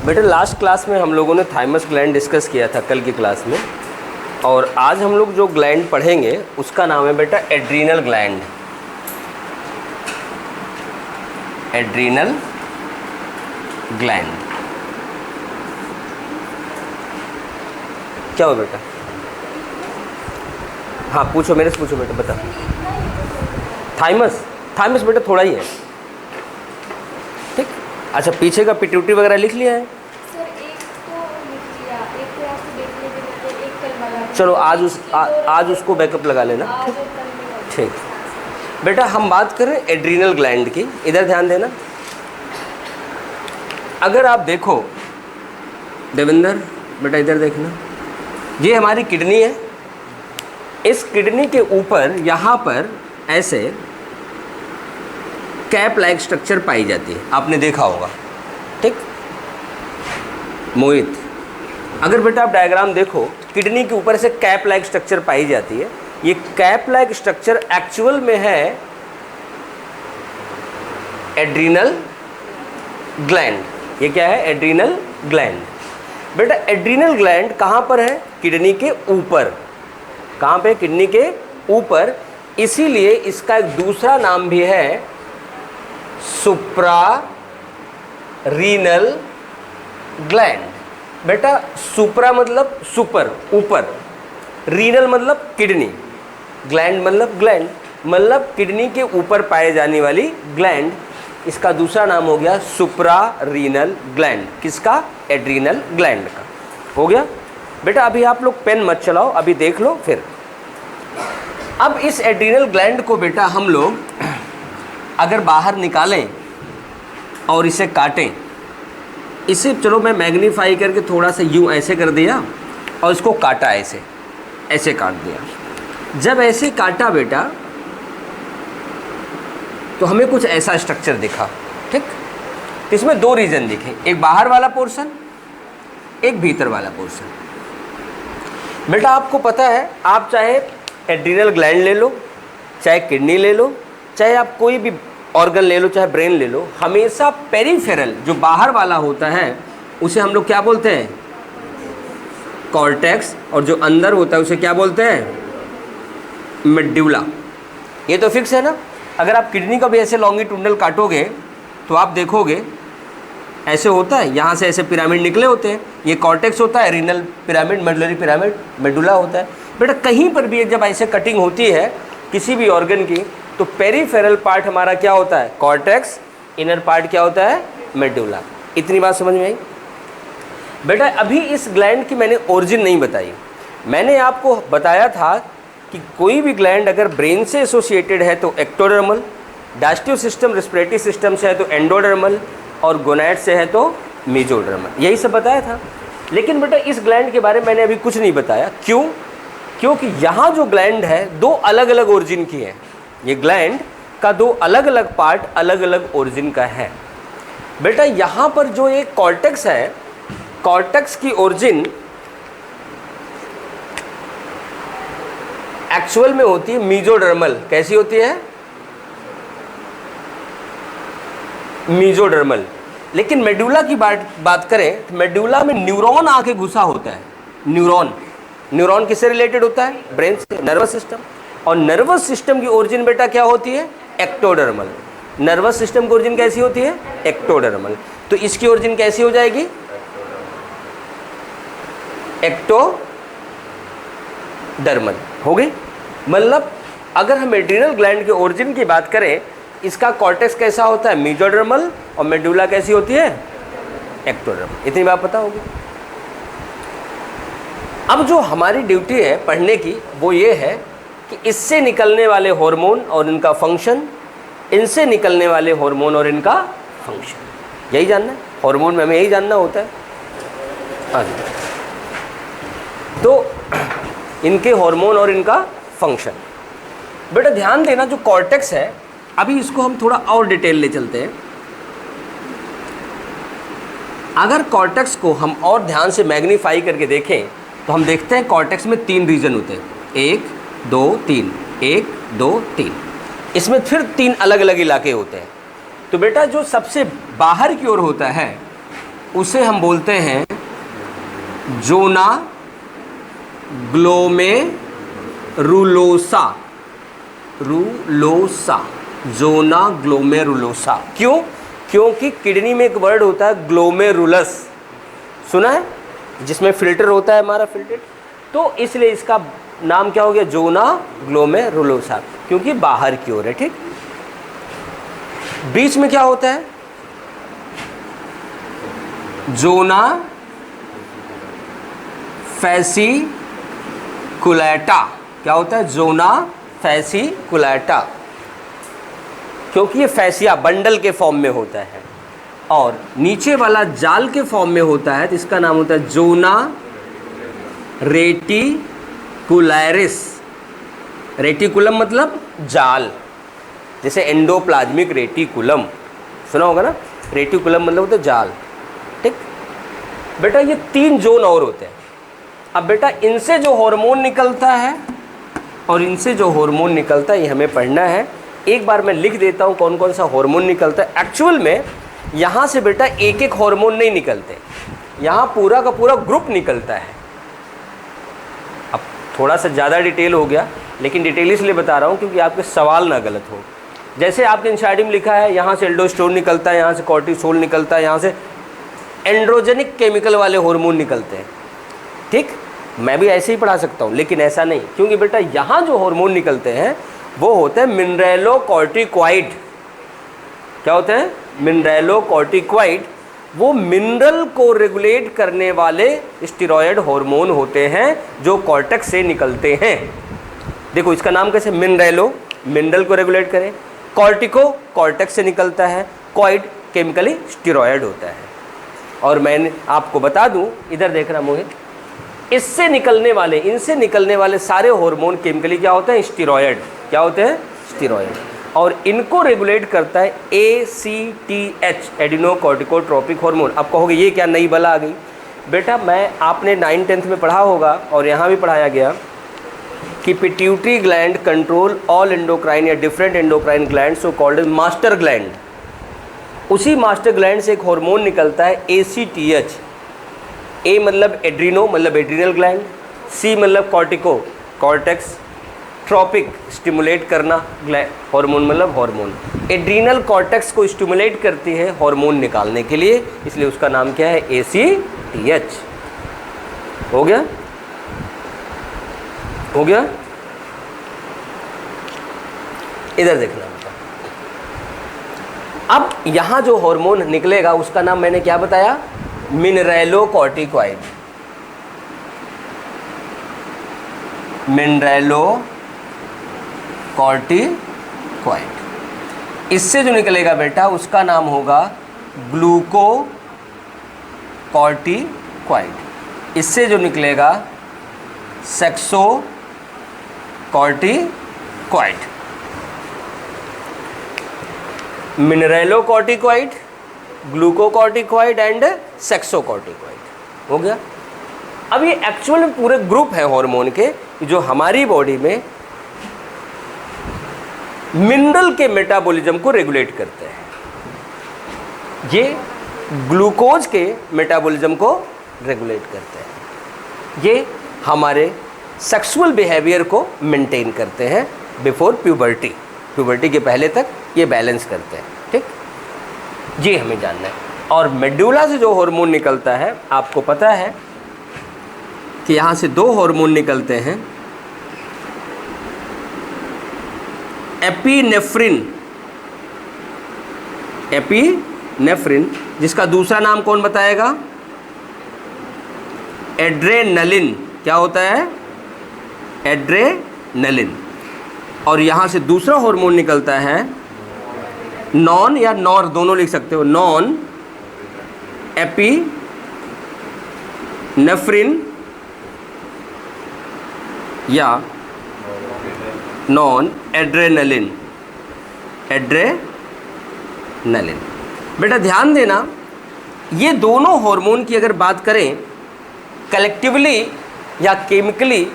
बेटा last class में हम लोगों ने थाइमस ग्लैंड डिस्कस किया था कल की क्लास में, और आज हम लोग जो ग्लैंड पढ़ेंगे उसका नाम है बेटा एड्रीनल ग्लैंड। एड्रीनल ग्लैंड क्या हो बेटा? हाँ पूछो, मेरे से पूछो बेटा, बता। थाइमस बेटा थोड़ा ही है, ठीक। अच्छा पीछे का पिट्यूटरी वगैरह लिख लिया है? सर एक तो लिख लिया, एक क्लास में देखने के बाद एक कल लगा। चलो आज उसको बैकअप लगा लेना, आज और कल में ठीक। बेटा हम बात करें एड्रीनल ग्लैंड की, इधर ध्यान देना। अगर आप देखो देवेंद्र बेटा, इधर देखना, ये हमारी किडनी है। इस किडनी के ऊपर यहाँ पर ऐसे कैप लाइक स्ट्रक्चर पाई जाती है, आपने देखा होगा, ठीक। मोहित, अगर बेटा आप डायग्राम देखो, किडनी के ऊपर से कैप लाइक स्ट्रक्चर पाई जाती है। ये कैप लाइक स्ट्रक्चर एक्चुअल में है एड्रीनल ग्लैंड। ये क्या है? Adrenal gland. बेटा एड्रीनल ग्लैंड कहाँ पर है? किडनी के ऊपर। कहाँ पे? किडनी के ऊपर। इसीलिए इसका एक दूसरा नाम भी है सुप्रा रीनल ग्लैंड। बेटा सुप्रा मतलब सुपर, ऊपर, रीनल मतलब किडनी, ग्लैंड मतलब ग्लैंड, मतलब किडनी के ऊपर पाए जाने वाली ग्लैंड। इसका दूसरा नाम हो गया सुप्रा रीनल ग्लैंड। किसका? एड्रीनल ग्लैंड का। हो गया बेटा। अभी आप लोग पेन मत चलाओ, अभी देख लो फिर। अब इस एड्रीनल ग्लैंड को बेटा हम लोग अगर बाहर निकालें और इसे काटें, इसे चलो मैं मैग्नीफाई करके थोड़ा सा यूँ ऐसे कर दिया और इसको काटा, ऐसे काट दिया। जब ऐसे काटा बेटा तो हमें कुछ ऐसा स्ट्रक्चर दिखा, ठीक। तो इसमें दो रीजन दिखे, एक बाहर वाला पोर्शन, एक भीतर वाला पोर्शन। बेटा आपको पता है, आप चाहे एड्रीनल ग्लैंड ले लो, चाहे किडनी ले लो, चाहे आप कोई भी ऑर्गन ले लो, चाहे ब्रेन ले लो, हमेशा पेरिफेरल जो बाहर वाला होता है उसे हम लोग क्या बोलते हैं? कॉर्टेक्स। और जो अंदर होता है उसे क्या बोलते हैं? मेड्यूला। ये तो फिक्स है ना। अगर आप किडनी का भी ऐसे लॉन्गिट्यूडनल काटोगे तो आप देखोगे ऐसे होता है, यहाँ से ऐसे पिरामिड निकले होते हैं, ये कॉर्टेक्स होता है, renal pyramid, medullary pyramid, medulla होता है। बेटा कहीं पर भी जब ऐसे कटिंग होती है किसी भी ऑर्गन की, तो पेरीफेरल पार्ट हमारा क्या होता है? कॉर्टेक्स। इनर पार्ट क्या होता है? मेडुला। इतनी बात समझ में आई? बेटा अभी इस ग्लैंड की मैंने ओरिजिन नहीं बताई। मैंने आपको बताया था कि कोई भी ग्लैंड अगर ब्रेन से एसोसिएटेड है तो ectodermal, digestive system respiratory system से है तो एंडोडर्मल, और गोनैड से है तो मेसोडर्मल। यही सब बताया था। लेकिन बेटा इस ग्लैंड के बारे में मैंने अभी कुछ नहीं बताया। क्यों? क्योंकि यहाँ जो ग्लैंड है दो अलग अलग ओरिजिन की है। ये ग्लैंड का दो अलग अलग पार्ट अलग अलग ओरिजिन का है। बेटा यहाँ पर जो एक कॉर्टेक्स है, कॉर्टेक्स की ओरिजिन एक्चुअल में होती है मीजोडर्मल। कैसी होती है? मीजोडर्मल। लेकिन मेडुला की बात करें तो मेडुला में न्यूरॉन आके घुसा होता है। न्यूरॉन किससे रिलेटेड होता है? ब्रेन से, नर्वस सिस्टम। और नर्वस सिस्टम की ओरिजिन बेटा क्या होती है? एक्टोडर्मल। नर्वस सिस्टम की ओरिजिन कैसी होती है? एक्टोडर्मल। तो इसकी ओरिजिन कैसी हो जाएगी? एक्टोडर्मल हो गई। मतलब अगर हम एड्रीनल ग्लैंड के ओरिजिन की बात करें, इसका कॉर्टेक्स कैसा होता है? मेसोडर्मल। और मेडुला कैसी होती है? एक्टोडर्मल। इतनी बात पता होगी। अब जो हमारी ड्यूटी है पढ़ने की वो ये है कि इससे निकलने वाले हार्मोन और इनका फंक्शन, इनसे निकलने वाले हार्मोन और इनका फंक्शन, यही जानना है। हार्मोन में हमें यही जानना होता है। हाँ जी। तो इनके हार्मोन और इनका फंक्शन। बेटा ध्यान देना, जो कॉर्टेक्स है, अभी इसको हम थोड़ा और डिटेल ले चलते हैं। अगर कॉर्टेक्स को हम और ध्यान से मैग्नीफाई करके देखें तो हम देखते हैं कॉर्टेक्स में 3 रीजन होते हैं। 1 2 3, 1 2 3। इसमें फिर 3 अलग अलग इलाके होते हैं। तो बेटा जो सबसे बाहर की ओर होता है उसे हम बोलते हैं जोना ग्लोमेरुलोसा। रुलोसा, zona glomerulosa. क्यों? क्योंकि किडनी में एक वर्ड होता है ग्लोमेरुलस, सुना है, जिसमें फिल्टर होता है हमारा फिल्टर, तो इसलिए इसका नाम क्या हो गया, जोना ग्लोमेरुलोसा, क्योंकि बाहर की ओर है। ठीक, बीच में क्या होता है, जोना फैसिकुलेटा। क्या होता है, जोना फैसिकुलेटा, क्योंकि ये फैसिया बंडल के फॉर्म में होता है और नीचे वाला जाल के फॉर्म में होता है, तो इसका नाम होता है जोना रेटिकुलरिस। रेटिकुलम मतलब जाल, जैसे एंडोप्लाज्मिक रेटिकुलम सुना होगा ना, रेटिकुलम मतलब होता है जाल। ठीक बेटा, ये 3 जोन और होते हैं। अब बेटा इनसे जो हार्मोन निकलता है और इनसे जो हार्मोन निकलता है ये हमें पढ़ना है। एक बार मैं लिख देता हूँ कौन कौन सा हार्मोन निकलता है। एक्चुअल में यहाँ से बेटा एक एक हार्मोन नहीं निकलते, यहाँ पूरा का पूरा ग्रुप निकलता है। अब थोड़ा सा ज़्यादा डिटेल हो गया, लेकिन डिटेल इसलिए बता रहा हूँ क्योंकि आपके सवाल ना गलत हो। जैसे आपके एनसीईआरटी में लिखा है, यहाँ से एल्डोस्टेरोन निकलता है, यहाँ से कॉर्टिसोल निकलता है, यहाँ से एंड्रोजेनिक केमिकल वाले हार्मोन निकलते हैं। ठीक, मैं भी ऐसे ही पढ़ा सकता हूँ, लेकिन ऐसा नहीं, क्योंकि बेटा यहाँ जो हार्मोन निकलते हैं वो होते हैं मिनरेलोकॉर्टिकॉइड। क्या होते हैं, मिनरेलोकॉर्टिकॉइड। वो मिनरल को रेगुलेट करने वाले स्टेरॉयड हार्मोन होते हैं जो कॉर्टेक्स से निकलते हैं। देखो इसका नाम कैसे, मिनरेलो मिनरल को रेगुलेट करें, कॉर्टिको कॉर्टेक्स से निकलता है, कॉइड केमिकली स्टेरॉयड होता है। और मैंने आपको बता दूं, इधर देखना मोहित, इससे निकलने वाले, इनसे निकलने वाले सारे हार्मोन केमिकली क्या होते हैं, स्टेरॉयड। क्या होते हैं, स्टेरॉयड। और इनको रेगुलेट करता है ACTH, एडिनोकॉर्टिकोट्रोपिक हार्मोन। अब कहोगे ये क्या नई बला आ गई। बेटा मैं, आपने 9th-10th में पढ़ा होगा और यहाँ भी पढ़ाया गया कि pituitary gland control all endocrine या different endocrine gland, so called as master gland. उसी मास्टर ग्लैंड से एक हार्मोन निकलता है ACTH। ए मतलब एड्रीनो मतलब एड्रीनल ग्लैंड, सी मतलब कॉर्टिको कॉर्टेक्स, ट्रॉपिक स्टिमुलेट करना, हार्मोन मतलब हार्मोन। एड्रीनल कॉर्टेक्स को स्टिमुलेट करती है हार्मोन निकालने के लिए, इसलिए उसका नाम क्या है, ACTH। हो गया, हो गया। इधर देखना बेटा, अब यहाँ जो हार्मोन निकलेगा उसका नाम मैंने क्या बताया, मिनरेलोकॉर्टिकॉइड। मिनरेलोकॉर्टिकॉइड। इससे जो निकलेगा बेटा उसका नाम होगा ग्लूकोकॉर्टिकॉइड। इससे जो निकलेगा सेक्सोकॉर्टिकॉइड। मिनरेलोकॉर्टिकॉइड, ग्लूकोकॉर्टिकॉइड एंड सेक्सोकॉर्टिकॉइड। हो गया। अब ये एक्चुअल में पूरे ग्रुप है हार्मोन के जो हमारी बॉडी में मिनरल के मेटाबॉलिज्म को रेगुलेट करते हैं। ये ग्लूकोज के मेटाबॉलिज्म को रेगुलेट करते हैं। ये हमारे सेक्सुअल बिहेवियर को मेंटेन करते हैं बिफोर प्यूबर्टी। प्यूबर्टी के पहले तक ये बैलेंस करते हैं। ठीक, ये हमें जानना है। और मेडुला से जो हार्मोन निकलता है, आपको पता है कि यहाँ से 2 हार्मोन निकलते हैं, एपिनेफ्रिन, एपिनेफ्रिन, जिसका दूसरा नाम कौन बताएगा, एड्रेनलिन। क्या होता है, एड्रेनलिन। और यहाँ से दूसरा हार्मोन निकलता है नॉन या नॉर, दोनों लिख सकते हो, नॉन एपिनेफ्रिन या नॉन एड्रेनलिन। एड्रेनलिन। बेटा ध्यान देना, ये दोनों हार्मोन की अगर बात करें कलेक्टिवली या केमिकली,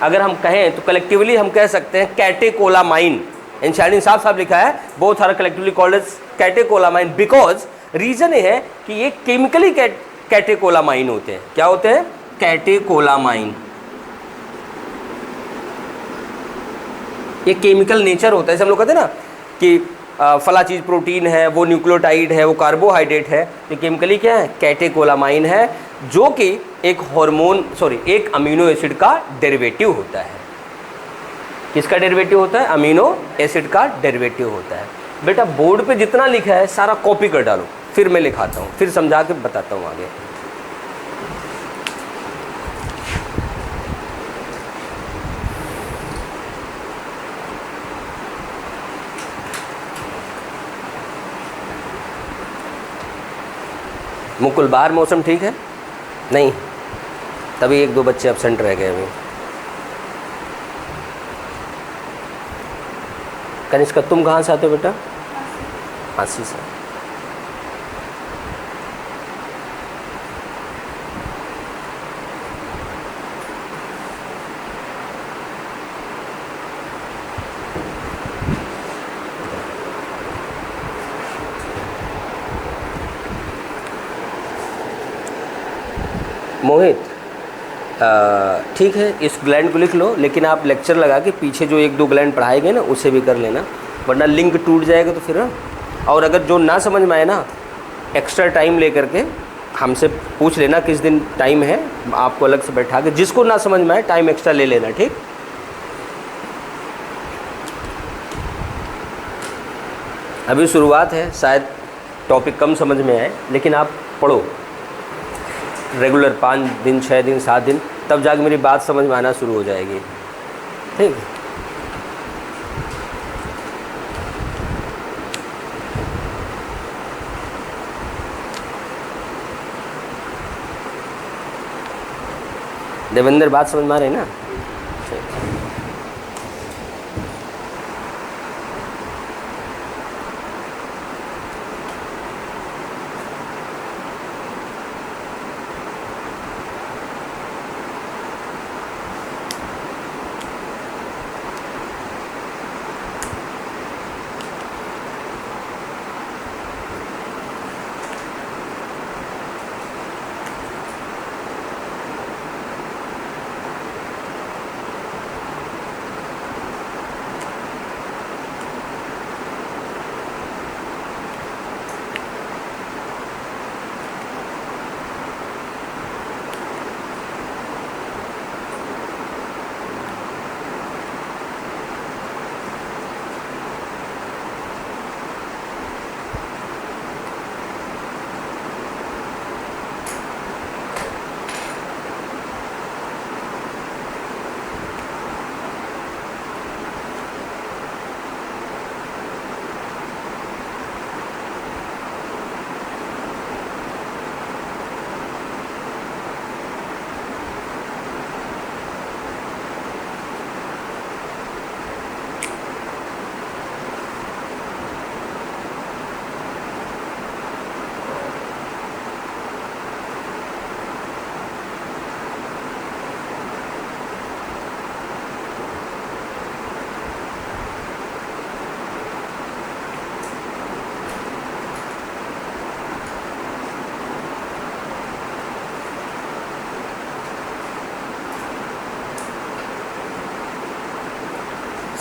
अगर हम कहें तो कलेक्टिवली हम कह सकते हैं कैटेकोलामाइन। एनसीईआरटी ने साफ साफ लिखा है, both are collectively called as catecholamine because reason ये है कि ये केमिकली कैटेकोलामाइन होते हैं। क्या होते हैं? कैटेकोलामाइन। ये केमिकल नेचर होता है। जैसे हम लोग कहते हैं ना कि फला चीज़ प्रोटीन है, वो न्यूक्लियोटाइड है, वो कार्बोहाइड्रेट है, तो केमिकली क्या है? कैटेकोलामाइन है, जो कि एक अमीनो एसिड का डेरिवेटिव होता है। किसका डेरिवेटिव होता है? अमीनो एसिड का डेरिवेटिव होता है। बेटा बोर्ड पे जितना लिखा है सारा कॉपी कर डालो, फिर मैं लिखाता हूँ, फिर समझा के बताता हूँ आगे। मुकुल, बाहर मौसम ठीक है? नहीं, तभी 1-2 बच्चे एब्सेंट रह गए अभी। कनिष्का, तुम कहाँ से आते हो बेटा? हाँसी से। मोहित, ठीक है, इस ग्लैंड को लिख लो, लेकिन आप लेक्चर लगा के पीछे जो 1-2 ग्लैंड पढ़ाए गए ना उसे भी कर लेना, वरना लिंक टूट जाएगा तो फिर। और अगर जो ना समझ में आए ना, एक्स्ट्रा टाइम ले करके हमसे पूछ लेना किस दिन टाइम है, आपको अलग से बैठा के, जिसको ना समझ में आए टाइम एक्स्ट्रा ले लेना, ठीक? अभी शुरुआत है, शायद टॉपिक कम समझ में आए, लेकिन आप पढ़ो रेगुलर 5 दिन, 6 दिन, 7 दिन, तब जाके मेरी बात समझ में आना शुरू हो जाएगी, ठीक? देवेंद्र, बात समझ में आ रही है ना?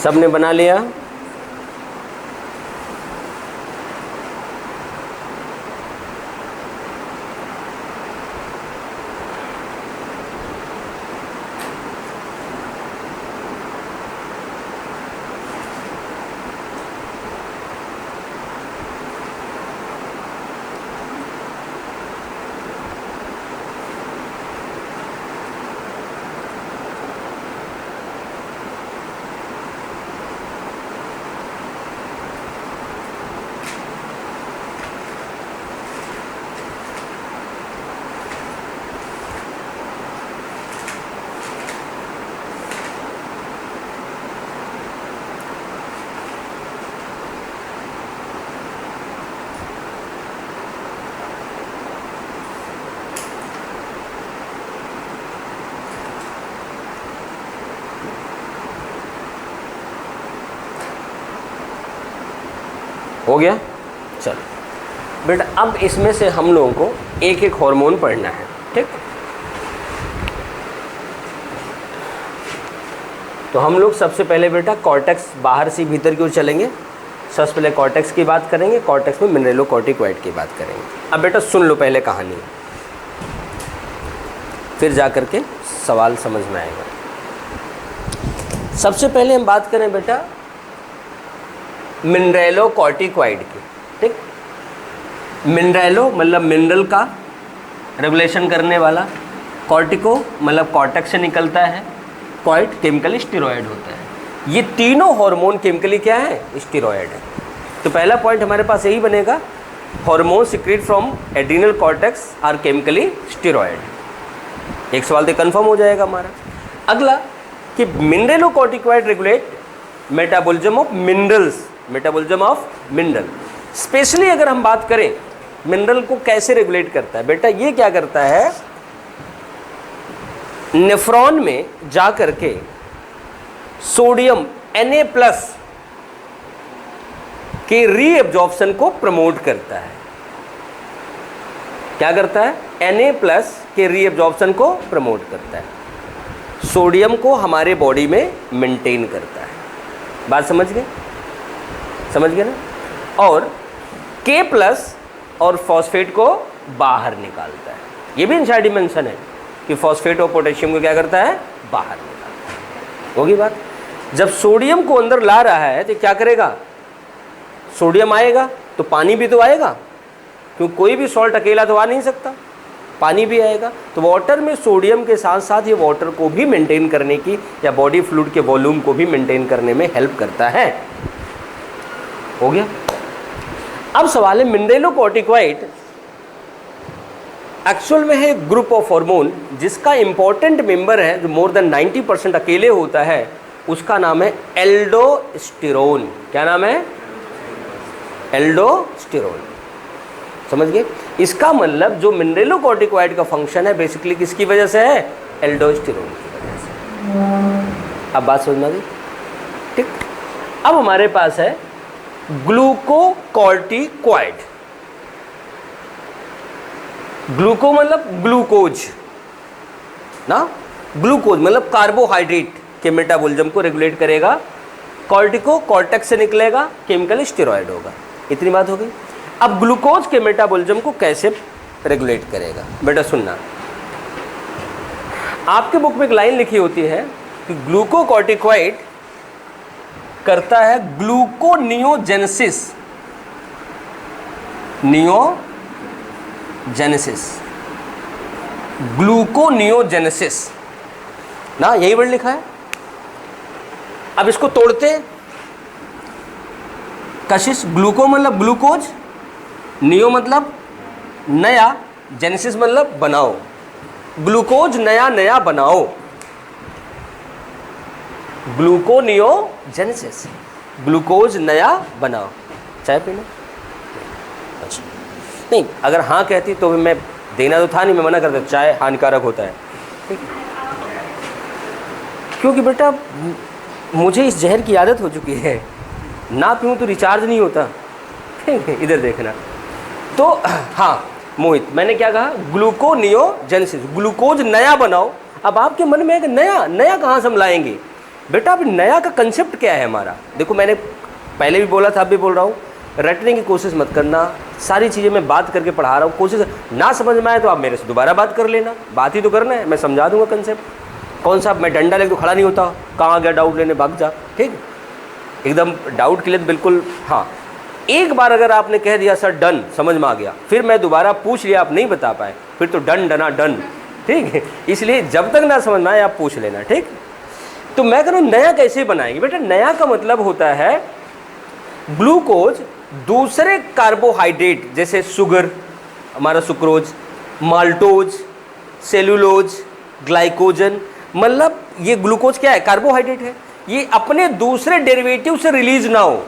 सबने बना लिया? हो गया? चलो बेटा अब इसमें से हम लोगों को एक एक हार्मोन पढ़ना है, ठीक। तो हम लोग सबसे पहले बेटा कॉर्टेक्स बाहर से भीतर की ओर चलेंगे। सबसे पहले कॉर्टेक्स की बात करेंगे, कॉर्टेक्स में मिनरेलोकॉर्टिकॉइड की बात करेंगे। अब बेटा सुन लो पहले कहानी, फिर जा कर के सवाल समझ में आएगा। सबसे पहले हम बात करें बेटा मिनरेलोकॉर्टिकॉइड की, ठीक। मिनरेलो मतलब मिनरल का रेगुलेशन करने वाला, कॉर्टिको मतलब कॉर्टेक्स से निकलता है, कॉइड केमिकली स्टेरॉयड होता है। ये तीनों हार्मोन केमिकली क्या है? स्टेरॉयड है। तो पहला पॉइंट हमारे पास यही बनेगा, hormone secrete from adrenal cortex are chemically steroid. एक सवाल तो कंफर्म हो जाएगा हमारा। अगला कि mineralocorticoid regulate metabolism of minerals, metabolism of mineral. Specially अगर हम बात करें मिनरल को कैसे रेगुलेट करता है, बेटा ये क्या करता है, नेफ्रॉन में जा करके सोडियम Na+ के रीएब्जॉर्प्शन को प्रमोट करता है। क्या करता है? Na+ के रीएब्जॉर्प्शन को प्रमोट करता है, सोडियम को हमारे बॉडी में मेंटेन करता है। बात समझ गए? समझ गए ना? और K+ और फॉस्फेट को बाहर निकालता है। ये भी इनसाइड डिमेंशन है कि फॉस्फेट और पोटेशियम को क्या करता है? बाहर निकालता है। होगी बात? जब सोडियम को अंदर ला रहा है तो क्या करेगा? सोडियम आएगा तो पानी भी तो आएगा, क्योंकि कोई भी सॉल्ट अकेला तो आ नहीं सकता, पानी भी आएगा। तो वाटर में सोडियम के साथ साथ ये वाटर को भी मेंटेन करने की या बॉडी फ्लूइड के वॉल्यूम को भी मेंटेन करने में हेल्प करता है। हो गया? अब सवाल है मिनरेलोकॉर्टिकॉइड एक्चुअल में है ग्रुप ऑफ हार्मोन जिसका इंपॉर्टेंट मेंबर है जो मोर देन 90% अकेले होता है, उसका नाम है एल्डोस्टेरोन। क्या नाम है? एल्डोस्टेरोन। समझ गए? इसका मतलब जो मिनरेलोकॉर्टिकॉइड का फंक्शन है बेसिकली किसकी वजह से है? एल्डोस्टेरोन की वजह से। अब बात समझ में आ गई? ठीक। अब हमारे पास है ग्लूकोकॉर्टिकॉइड। ग्लूको मतलब ग्लूकोज ना, ग्लूकोज मतलब कार्बोहाइड्रेट के मेटाबॉलिज्म को रेगुलेट करेगा। कॉर्टिको कॉर्टेक्स से निकलेगा, केमिकल स्टेरॉयड होगा। इतनी बात हो गई। अब ग्लूकोज के मेटाबॉलिज्म को कैसे रेगुलेट करेगा? बेटा सुनना, आपके बुक में एक लाइन लिखी होती है कि ग्लूकोकॉर्टिकॉइड करता है ग्लूकोनियोजेनेसिस। ग्लूकोनियोजेनेसिस ना, यही वर्ड लिखा है। अब इसको तोड़ते हैं, कशिश। ग्लूको मतलब ग्लूकोज, नियो मतलब नया, जेनेसिस मतलब बनाओ। ग्लूकोज नया नया बनाओ, ग्लूकोनियोजेनेसिस, ग्लूकोज नया बनाओ। चाय पीना? अच्छा नहीं, अगर हाँ कहती तो मैं देना तो था नहीं, मैं मना करता, चाय हानिकारक होता है। ठीक, क्योंकि बेटा मुझे इस जहर की आदत हो चुकी है, ना पीऊँ तो रिचार्ज नहीं होता। ठीक है, इधर देखना। तो हाँ मोहित, मैंने क्या कहा? ग्लूकोनियोजेनेसिस, ग्लूकोज नया बनाओ। अब आपके मन में है कि नया नया कहाँ से हम लाएंगे? बेटा अब नया का कंसेप्ट क्या है हमारा? देखो मैंने पहले भी बोला था, अब भी बोल रहा हूँ, रटने की कोशिश मत करना। सारी चीज़ें मैं बात करके पढ़ा रहा हूँ, कोशिश ना समझ में आए तो आप मेरे से दोबारा बात कर लेना। बात ही तो करना है, मैं समझा दूंगा कंसेप्ट। कौन सा मैं डंडा लेके तो खड़ा नहीं होता, कहाँ गया डाउट लेने, भाग जा। ठीक, एकदम डाउट के लिए तो बिल्कुल। हाँ, एक बार अगर आपने कह दिया सर डन, समझ में आ गया, फिर मैं दोबारा पूछ लिया आप नहीं बता पाए, फिर तो डन डना डन। ठीक है, इसलिए जब तक ना समझ में आए आप पूछ लेना। ठीक, तो मैं कह रहा हूँ नया कैसे बनाएंगे? बेटा नया का मतलब होता है ग्लूकोज दूसरे कार्बोहाइड्रेट जैसे शुगर, हमारा सुक्रोज, माल्टोज, सेलुलोज, ग्लाइकोजन, मतलब ये ग्लूकोज क्या है? कार्बोहाइड्रेट है। ये अपने दूसरे डेरिवेटिव से रिलीज ना हो,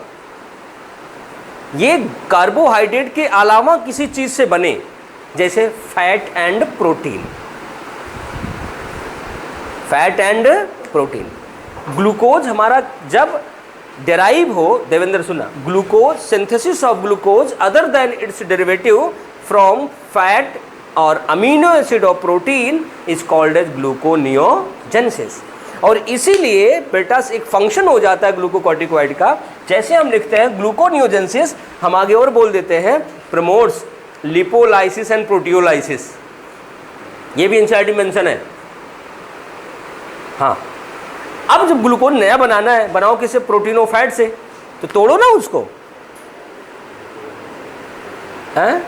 ये कार्बोहाइड्रेट के अलावा किसी चीज से बने, जैसे fat and protein. Fat and protein. Glucose हमारा जब डेराइव हो, देवेंद्र सुना, glucose synthesis of glucose other than its derivative from fat और अमीनो एसिड और protein is called as gluconeogenesis. और इसीलिए बेटा एक फंक्शन हो जाता है ग्लूकोकॉर्टिकॉइड का, जैसे हम लिखते हैं ग्लूकोनियोजेनेसिस, हम आगे और बोल देते हैं प्रमोट्स लिपोलाइसिस एंड प्रोटियोलाइसिस। ये भी एनसीईआरटी मेंशन है। हाँ, अब जब ग्लूकोन नया बनाना है, बनाओ किसे, प्रोटीन और फैट से, तो तोड़ो ना उसको, हैं?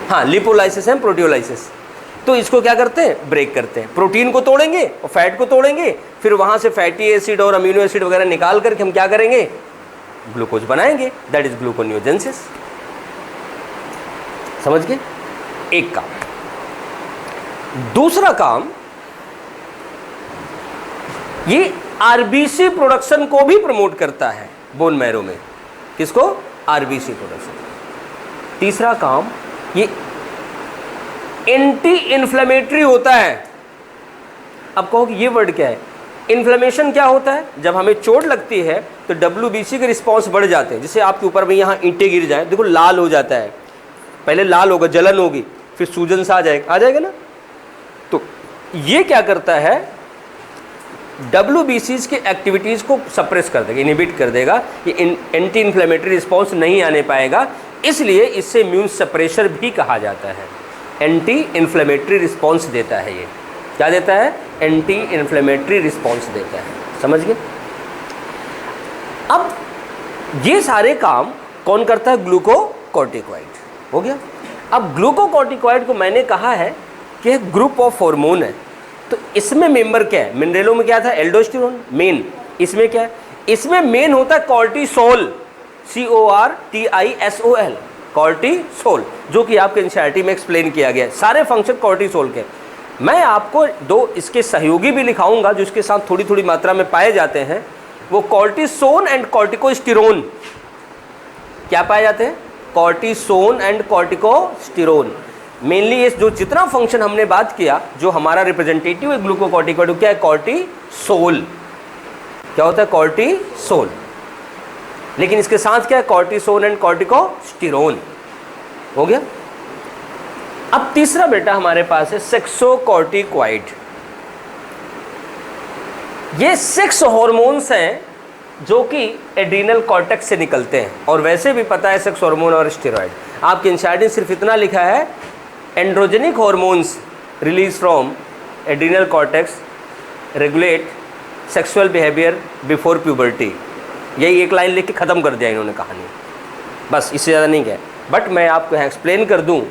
हाँ, लिपोलाइसिस एंड प्रोटियोलाइसिस। तो इसको क्या करते हैं, ब्रेक करते हैं, प्रोटीन को तोड़ेंगे और फैट को तोड़ेंगे, फिर वहां से फैटी एसिड और अमीनो एसिड वगैरह निकाल करके हम क्या करेंगे, ग्लूकोज बनाएंगे, दैट इज ग्लूकोनियोजेनेसिस। समझ गए? एक काम। दूसरा काम, ये आरबीसी प्रोडक्शन को भी प्रमोट करता है बोन मैरो में। किसको? RBC production. तीसरा काम, ये एंटी इन्फ्लेमेटरी होता है। अब कहो कि ये वर्ड क्या है? इन्फ्लेमेशन क्या होता है? जब हमें चोट लगती है तो डब्ल्यूबीसी के रिस्पॉन्स बढ़ जाते हैं। जैसे आपके ऊपर में यहाँ ईंटें गिर जाए, देखो लाल हो जाता है, पहले लाल होगा, जलन होगी, फिर सूजन सा आ जाएगा ना। तो ये क्या करता है, डब्ल्यूबीसीज की एक्टिविटीज़ को सप्रेस कर देगा, इनहिबिट कर देगा, ये एंटी इन्फ्लेमेटरी रिस्पॉन्स नहीं आने पाएगा, इसलिए इससे इम्यून सप्रेशर भी कहा जाता है। एंटी इन्फ्लेमेटरी रिस्पॉन्स देता है। ये क्या देता है? एंटी इन्फ्लेमेटरी रिस्पॉन्स देता है। समझ गए? अब ये सारे काम कौन करता है? ग्लूकोकॉर्टिकॉइड। हो गया। अब ग्लूकोकॉर्टिकॉइड को मैंने कहा है कि एक ग्रुप ऑफ हार्मोन है, तो इसमें मेंबर क्या है? मिनरेलो में क्या था? Aldosterone main. इसमें क्या है? इसमें मेन होता है कॉर्टिसोल, CORTISOL, कॉर्टिसोल, जो कि आपके एनसीईआरटी में एक्सप्लेन किया गया है, सारे फंक्शन कॉर्टिसोल के। मैं आपको दो इसके सहयोगी भी लिखाऊंगा जो इसके साथ थोड़ी थोड़ी मात्रा में पाए जाते हैं, वो कॉर्टिसोन एंड कॉर्टिकोस्टेरोन। क्या पाए जाते हैं? Cortisone and corticosterone. मेनली ये जो जितना फंक्शन हमने बात किया, जो हमारा रिप्रेजेंटेटिव है ग्लूकोकॉर्टिकॉइड, क्या है? कॉर्टिसोल। क्या होता है? कॉर्टिसोल। लेकिन इसके साथ क्या है? Cortisone and corticosterone. हो गया। अब तीसरा बेटा हमारे पास है सेक्सोकॉर्टिकॉइड। ये 6 हार्मोन्स हैं जो कि एड्रीनल कॉर्टेक्स से निकलते हैं, और वैसे भी पता है सेक्स हार्मोन और स्टेरॉइड। आपके एनसीईआरटी सिर्फ इतना लिखा है, androgenic hormones release from adrenal cortex regulate sexual behaviour before puberty. यही एक लाइन लिख के ख़त्म कर दिया इन्होंने कहानी, बस, इससे ज़्यादा नहीं है। बट मैं आपको यहाँ एक्सप्लेन कर दूँ,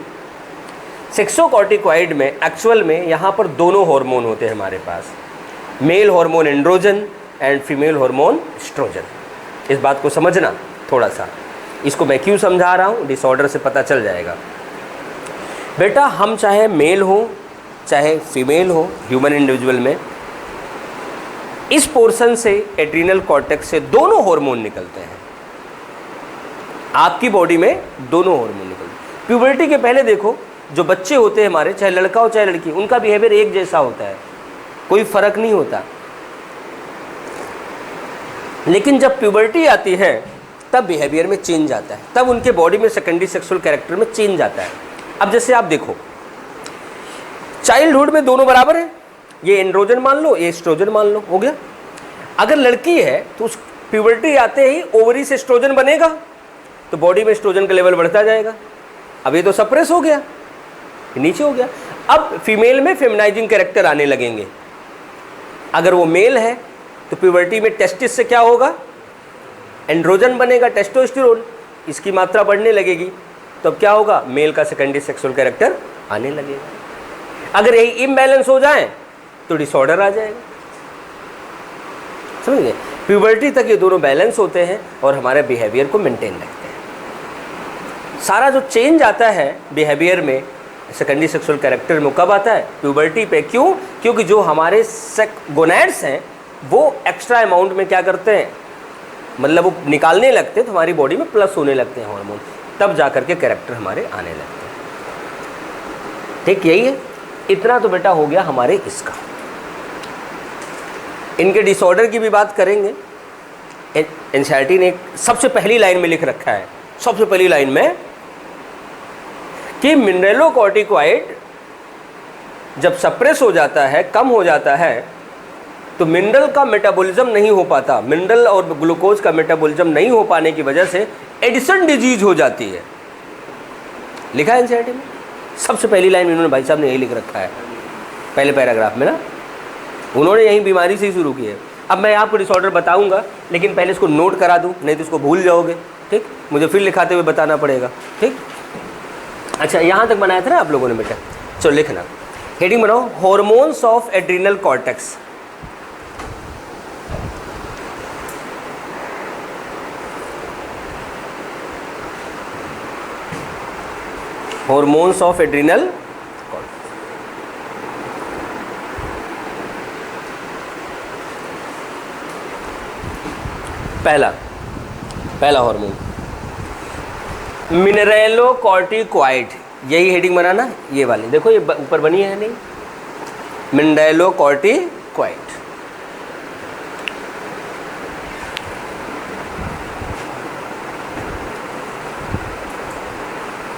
सेक्सोकॉर्टिकॉइड में एक्चुअल में यहाँ पर दोनों हार्मोन होते हैं हमारे पास, male hormone androgen and female hormone oestrogen. इस बात को समझना थोड़ा सा, इसको मैं क्यों समझा रहा हूँ, डिसऑर्डर से पता चल जाएगा। बेटा हम चाहे मेल हो चाहे फीमेल हो, ह्यूमन इंडिविजुअल में इस पोर्शन से एड्रीनल कॉर्टेक्स से दोनों हार्मोन निकलते हैं। आपकी बॉडी में दोनों हार्मोन निकलते हैं। प्यूबर्टी के पहले देखो, जो बच्चे होते हैं हमारे, चाहे लड़का हो चाहे लड़की, उनका बिहेवियर एक जैसा होता है, कोई फर्क नहीं होता। लेकिन जब प्यूबर्टी आती है तब बिहेवियर में चेंज आता है, तब उनके बॉडी में सेकेंडरी सेक्सुअल कैरेक्टर में चेंज आता है। अब जैसे आप देखो, चाइल्डहुड में दोनों बराबर है, ये एंड्रोजन मान लो, ये एस्ट्रोजन मान लो, हो गया। अगर लड़की है तो उस प्यूबर्टी आते ही ओवरी से एस्ट्रोजन बनेगा, तो बॉडी में एस्ट्रोजन का लेवल बढ़ता जाएगा। अब ये तो सप्रेस हो गया, नीचे हो गया। अब फीमेल में फेमिनाइजिंग कैरेक्टर आने लगेंगे। अगर वो मेल है तो प्यूबर्टी में टेस्टिस से क्या होगा? एंड्रोजन बनेगा, टेस्टोस्टेरोन, इसकी मात्रा बढ़ने लगेगी, तो अब क्या होगा? मेल का सेकेंडरी सेक्सुअल कैरेक्टर आने लगेगा। अगर यही इम्बैलेंस हो जाए तो डिसऑर्डर आ जाएगा। समझ गए? प्यूबर्टी तक ये दोनों बैलेंस होते हैं और हमारे बिहेवियर को मेंटेन रखते हैं। सारा जो चेंज आता है बिहेवियर में, सेकेंडरी सेक्सुअल कैरेक्टर में, कब आता है? प्यूबर्टी पे। क्यों? क्योंकि जो हमारे गोनैड्स हैं वो एक्स्ट्रा अमाउंट में क्या करते हैं, मतलब वो निकालने लगते हैं, तो हमारी बॉडी में प्लस होने लगते हैं हार्मोन, तब जा करके कैरेक्टर हमारे आने लगते हैं। ठीक, यही है। इतना तो बेटा हो गया हमारे इसका। इनके डिसऑर्डर की भी बात करेंगे। एनसीईआरटी ने सबसे पहली लाइन में लिख रखा है, सबसे पहली लाइन में, कि मिनरलोकॉर्टिकॉइड जब सप्रेस हो जाता है, कम हो जाता है, तो मिनरल का मेटाबॉलिज्म नहीं हो पाता, मिनरल और ग्लूकोज का मेटाबॉलिज्म नहीं हो पाने की वजह से एडिसन डिजीज हो जाती है। लिखा है एनसीईआरटी में, सबसे पहली लाइन इन्होंने भाई साहब ने यही लिख रखा है पहले पैराग्राफ में ना, उन्होंने यही बीमारी से ही शुरू की है। अब मैं आपको डिसऑर्डर बताऊंगा, लेकिन पहले इसको नोट करा दूं, नहीं तो इसको भूल जाओगे, ठीक, मुझे फिर लिखाते हुए बताना पड़ेगा, ठीक। अच्छा, यहाँ तक बनाया था ना आप लोगों ने बेटा, चलो लिखना, हेडिंग बनाओ, hormones of adrenal cortex. Hormones of adrenal cortex. पहला हार्मोन मिनरलोकॉर्टिकॉइड, यही हेडिंग बनाना, ये वाली देखो, ये ऊपर बनी है नहीं, मिनरलोकॉर्टिकॉइड।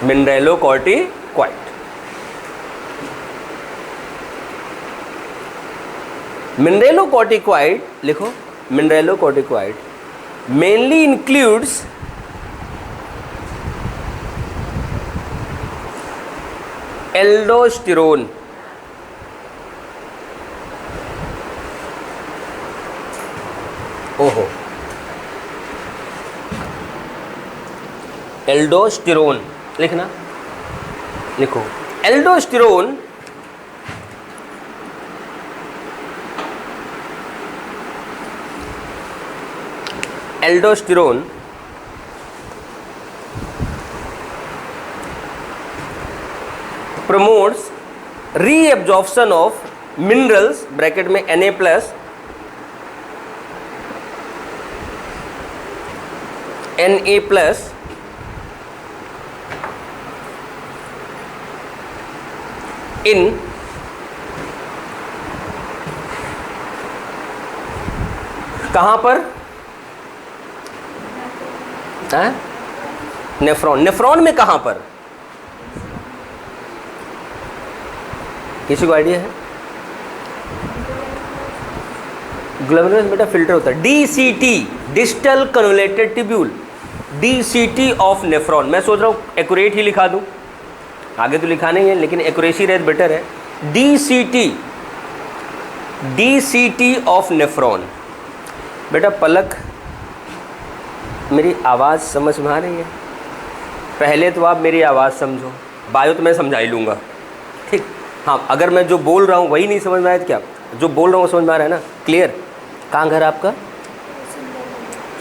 मिनरलोकॉर्टिकॉइड, मिनरलोकॉर्टिकॉइड लिखो, मिनरलोकॉर्टिकॉइड mainly includes एल्डोस्टेरोन, ओहो, एल्डोस्टेरोन लिखना, लिखो aldosterone aldosterone promotes reabsorption of minerals, bracket में Na प्लस Na प्लस इन कहाँ पर, नेफ्रॉन, नेफ्रॉन में कहाँ पर, किसी को आइडिया है? ग्लोमेरुलस बेटा फिल्टर होता है, DCT, distal convoluted tubule, DCT of nephron. मैं सोच रहा हूँ एक्यूरेट ही लिखा दूँ, आगे तो लिखा नहीं है, लेकिन एक्यूरेसी रेट बेटर है। DCT, DCT of nephron. बेटा पलक, मेरी आवाज़ समझ में आ रही है? पहले तो आप मेरी आवाज़ समझो, बायो तो मैं समझा ही लूँगा, ठीक। हाँ, अगर मैं जो बोल रहा हूँ वही नहीं समझ में आया तो क्या, जो बोल रहा हूँ समझ में आ रहा है ना, क्लियर? कहाँ घर आपका?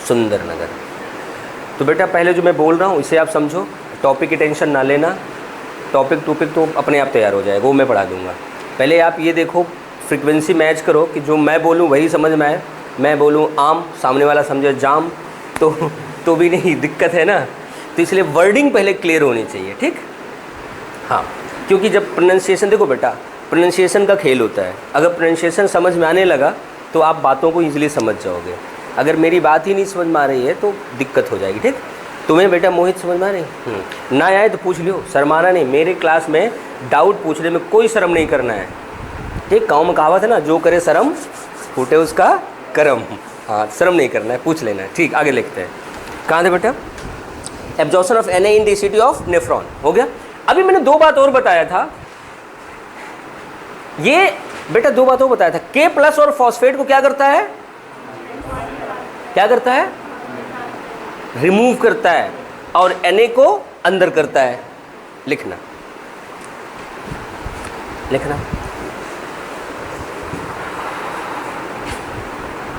सुंदर नगर। तो बेटा पहले जो मैं बोल रहा हूँ इसे आप समझो, टॉपिक की टेंशन ना लेना, टॉपिक तो अपने आप तैयार हो जाएगा, वो मैं पढ़ा दूँगा। पहले आप ये देखो, फ्रिक्वेंसी मैच करो कि जो मैं बोलूँ वही समझ में आए। मैं बोलूँ आम, सामने वाला समझे जाम, तो भी नहीं, दिक्कत है ना। तो इसलिए वर्डिंग पहले क्लियर होनी चाहिए, ठीक। हाँ, क्योंकि जब प्रोनाउंसिएशन, देखो बेटा प्रोनाउंसिएशन का खेल होता है, अगर प्रोनाउंसिएशन समझ में आने लगा तो आप बातों को ईजिली समझ जाओगे। अगर मेरी बात ही नहीं समझ में आ रही है तो दिक्कत हो जाएगी, ठीक। तुम्हें बेटा मोहित समझ में आ रही? ना आए तो पूछ लियो, शर्माना नहीं। मेरे क्लास में डाउट पूछने में कोई शर्म नहीं करना है, ठीक। गाँव में कहावत है ना, जो करे शर्म फूटे उसका करम। हाँ, शर्म नहीं करना है, पूछ लेना है, ठीक। आगे लिखते हैं, कहाँ थे बेटा? Absorption of Na in DCT of nephron हो गया। अभी मैंने दो बात और बताया था, ये बेटा दो बात और बताया था, K प्लस और फॉस्फेट को क्या करता है? क्या करता है? रिमूव करता है, और Na को अंदर करता है। लिखना, लिखना,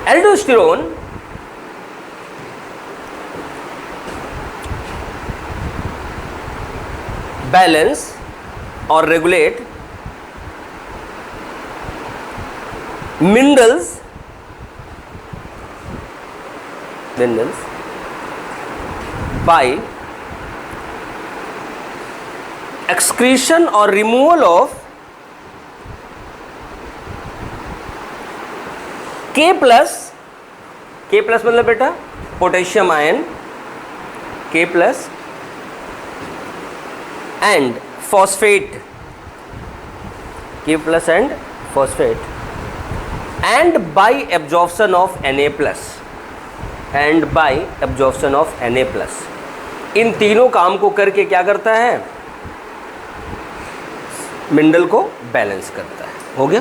एल्डोस्टेरोन बैलेंस और regulate minerals by excretion or removal of K plus मतलब बेटा potassium ion K plus and phosphate K plus and phosphate and by absorption of Na plus and by absorption of Na plus. इन तीनों काम को करके क्या करता है, मिनरल को बैलेंस करता है। हो गया।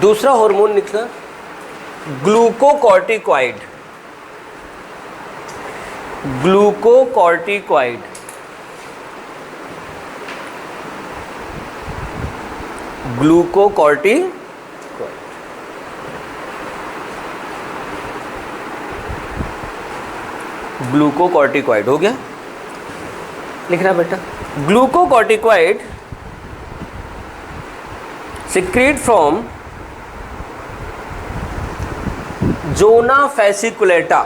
दूसरा हार्मोन निकला ग्लूकोकॉर्टिकॉइड। ग्लूकोकॉर्टिकॉइड ग्लूकोकॉर्टिकॉइड ग्लूकोकॉर्टिकॉइड हो गया। लिखना बेटा, glucocorticoid secrete from zona fasciculata.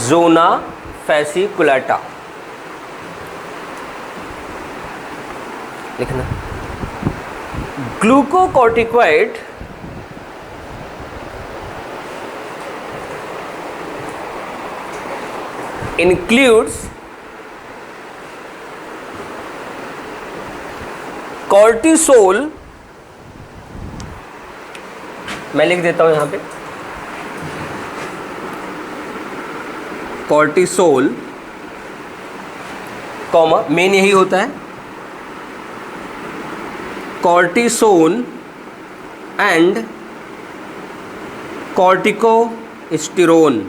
Zona fasciculata लिखना। ग्लूकोकॉर्टिकॉइड includes cortisol, मैं लिख देता हूं यहां पे कॉर्टिसोल, कॉमा मेन यही होता है, cortisone and corticosterone.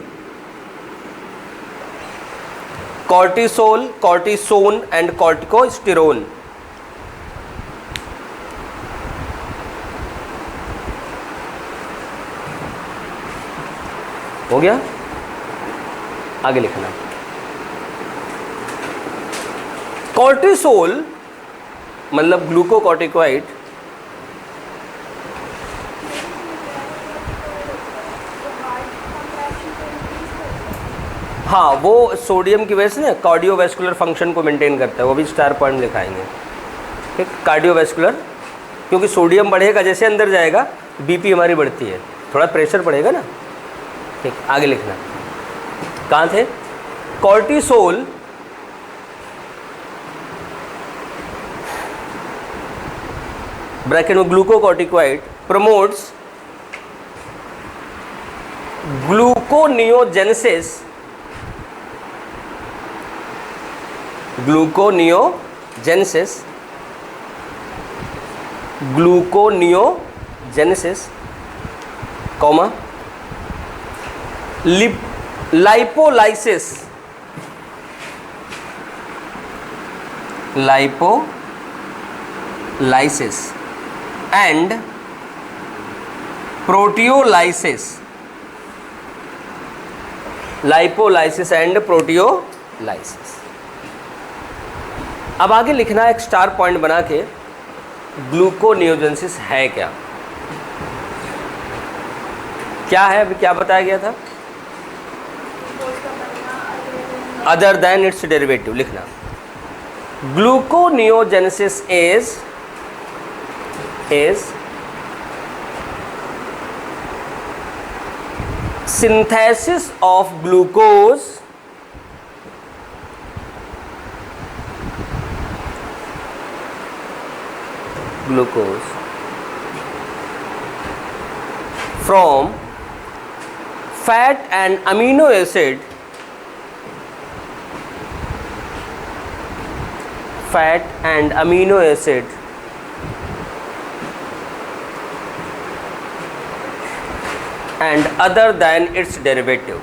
Cortisol, cortisone and corticosterone. हो गया। आगे लिखना, कॉर्टिसोल मतलब ग्लूकोकॉर्टिकॉइड हाँ, वो सोडियम की वजह से ना कार्डियोवैस्कुलर फंक्शन को मेंटेन करता है, वो भी स्टार पॉइंट लिखाएंगे। ठीक, कार्डियोवैस्कुलर, क्योंकि सोडियम बढ़ेगा जैसे अंदर जाएगा बीपी हमारी बढ़ती है, थोड़ा प्रेशर बढ़ेगा ना। ठीक, आगे लिखना, कहाँ थे, कॉर्टिसोल ब्रैकेट में glucocorticoid promotes gluconeogenesis, gluconeogenesis, gluconeogenesis, comma lipolysis, lipolysis and proteolysis, lipolysis and proteolysis. अब आगे लिखना एक स्टार पॉइंट बना के, ग्लूकोनियोजेनेसिस है क्या, क्या है, अभी क्या बताया गया था, अदर देन इट्स डेरिवेटिव। लिखना, gluconeogenesis is synthesis of glucose from fat and amino acid, and other than its derivative,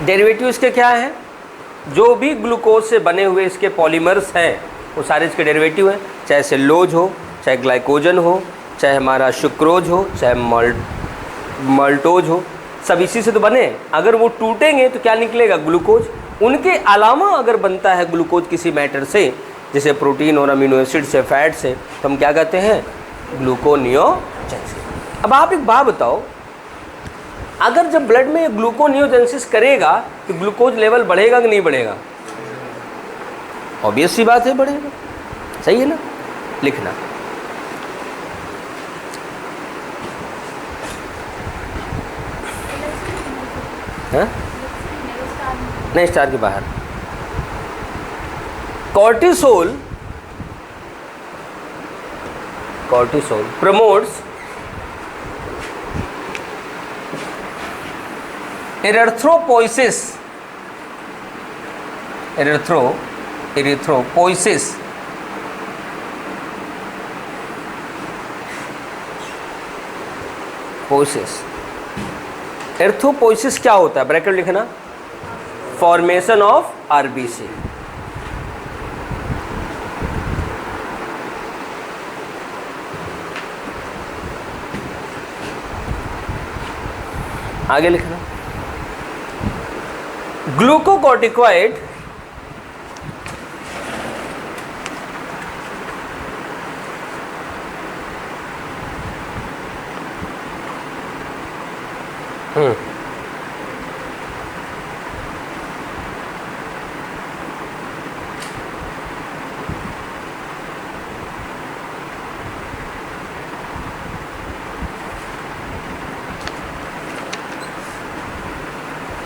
derivative इसके क्या है, जो भी ग्लूकोज से बने हुए इसके पॉलीमर्स हैं वो सारे इसके डेरिवेटिव हैं, चाहे सेलुलोज हो, चाहे ग्लाइकोजन हो, चाहे हमारा सुक्रोज हो, चाहे माल्टोज हो, सब इसी से तो बने। अगर वो टूटेंगे तो क्या निकलेगा, ग्लूकोज। उनके अलावा अगर बनता है ग्लूकोज किसी मैटर से, जैसे प्रोटीन और अमीनो एसिड से, फैट से, तो हम क्या कहते हैं, ग्लूकोनियोजेनेसिस। अब आप एक बात बताओ, अगर जब ब्लड में ग्लूकोनियोजेंसिस करेगा तो ग्लूकोज लेवल बढ़ेगा कि नहीं बढ़ेगा? ऑब्वियस सी बात है, बढ़ेगा। सही है ना? लिखना। हाँ? नहीं, स्टार के बाहर। कॉर्टिसोल प्रमोट्स erythropoiesis एर्थ्रोपोइसिस क्या होता है? ब्रैकेट लिखना, फॉर्मेशन ऑफ आरबीसी। आगे लिखना, ग्लूकोकॉर्टिकॉइड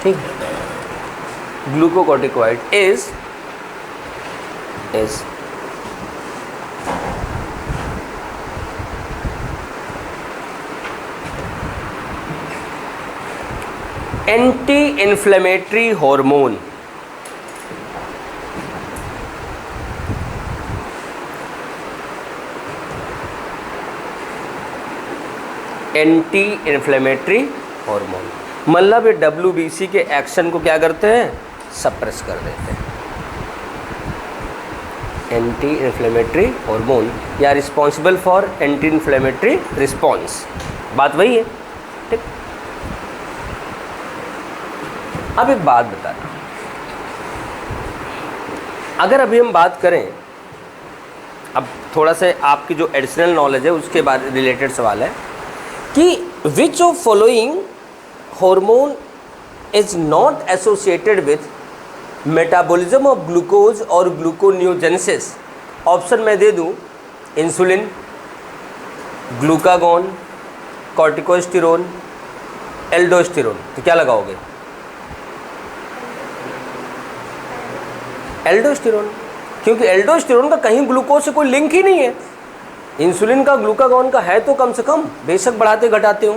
ठीक है। Glucocorticoid is anti inflammatory hormone. Anti inflammatory hormone मतलब ये WBC के एक्शन को क्या करते हैं? सप्रेस कर देते हैं। एंटी इन्फ्लेमेटरी हार्मोन या responsible for anti inflammatory response, बात वही है। ठीक। अब एक बात बताना, अगर अभी हम बात करें, अब थोड़ा सा आपकी जो एडिशनल नॉलेज है उसके बारे रिलेटेड सवाल है कि which of following hormone is not associated with metabolism of glucose और ग्लूकोनियोजेनेसिस। ऑप्शन मैं दे दूं, इंसुलिन, ग्लूकागॉन, कॉर्टिकोस्टेरोन, एल्डोस्टेरोन। तो क्या लगाओगे? एल्डोस्टेरोन, क्योंकि एल्डोस्टेरोन का कहीं ग्लूकोज से कोई लिंक ही नहीं है। इंसुलिन का, ग्लूकागॉन का है तो कम से कम, बेशक बढ़ाते घटाते हो।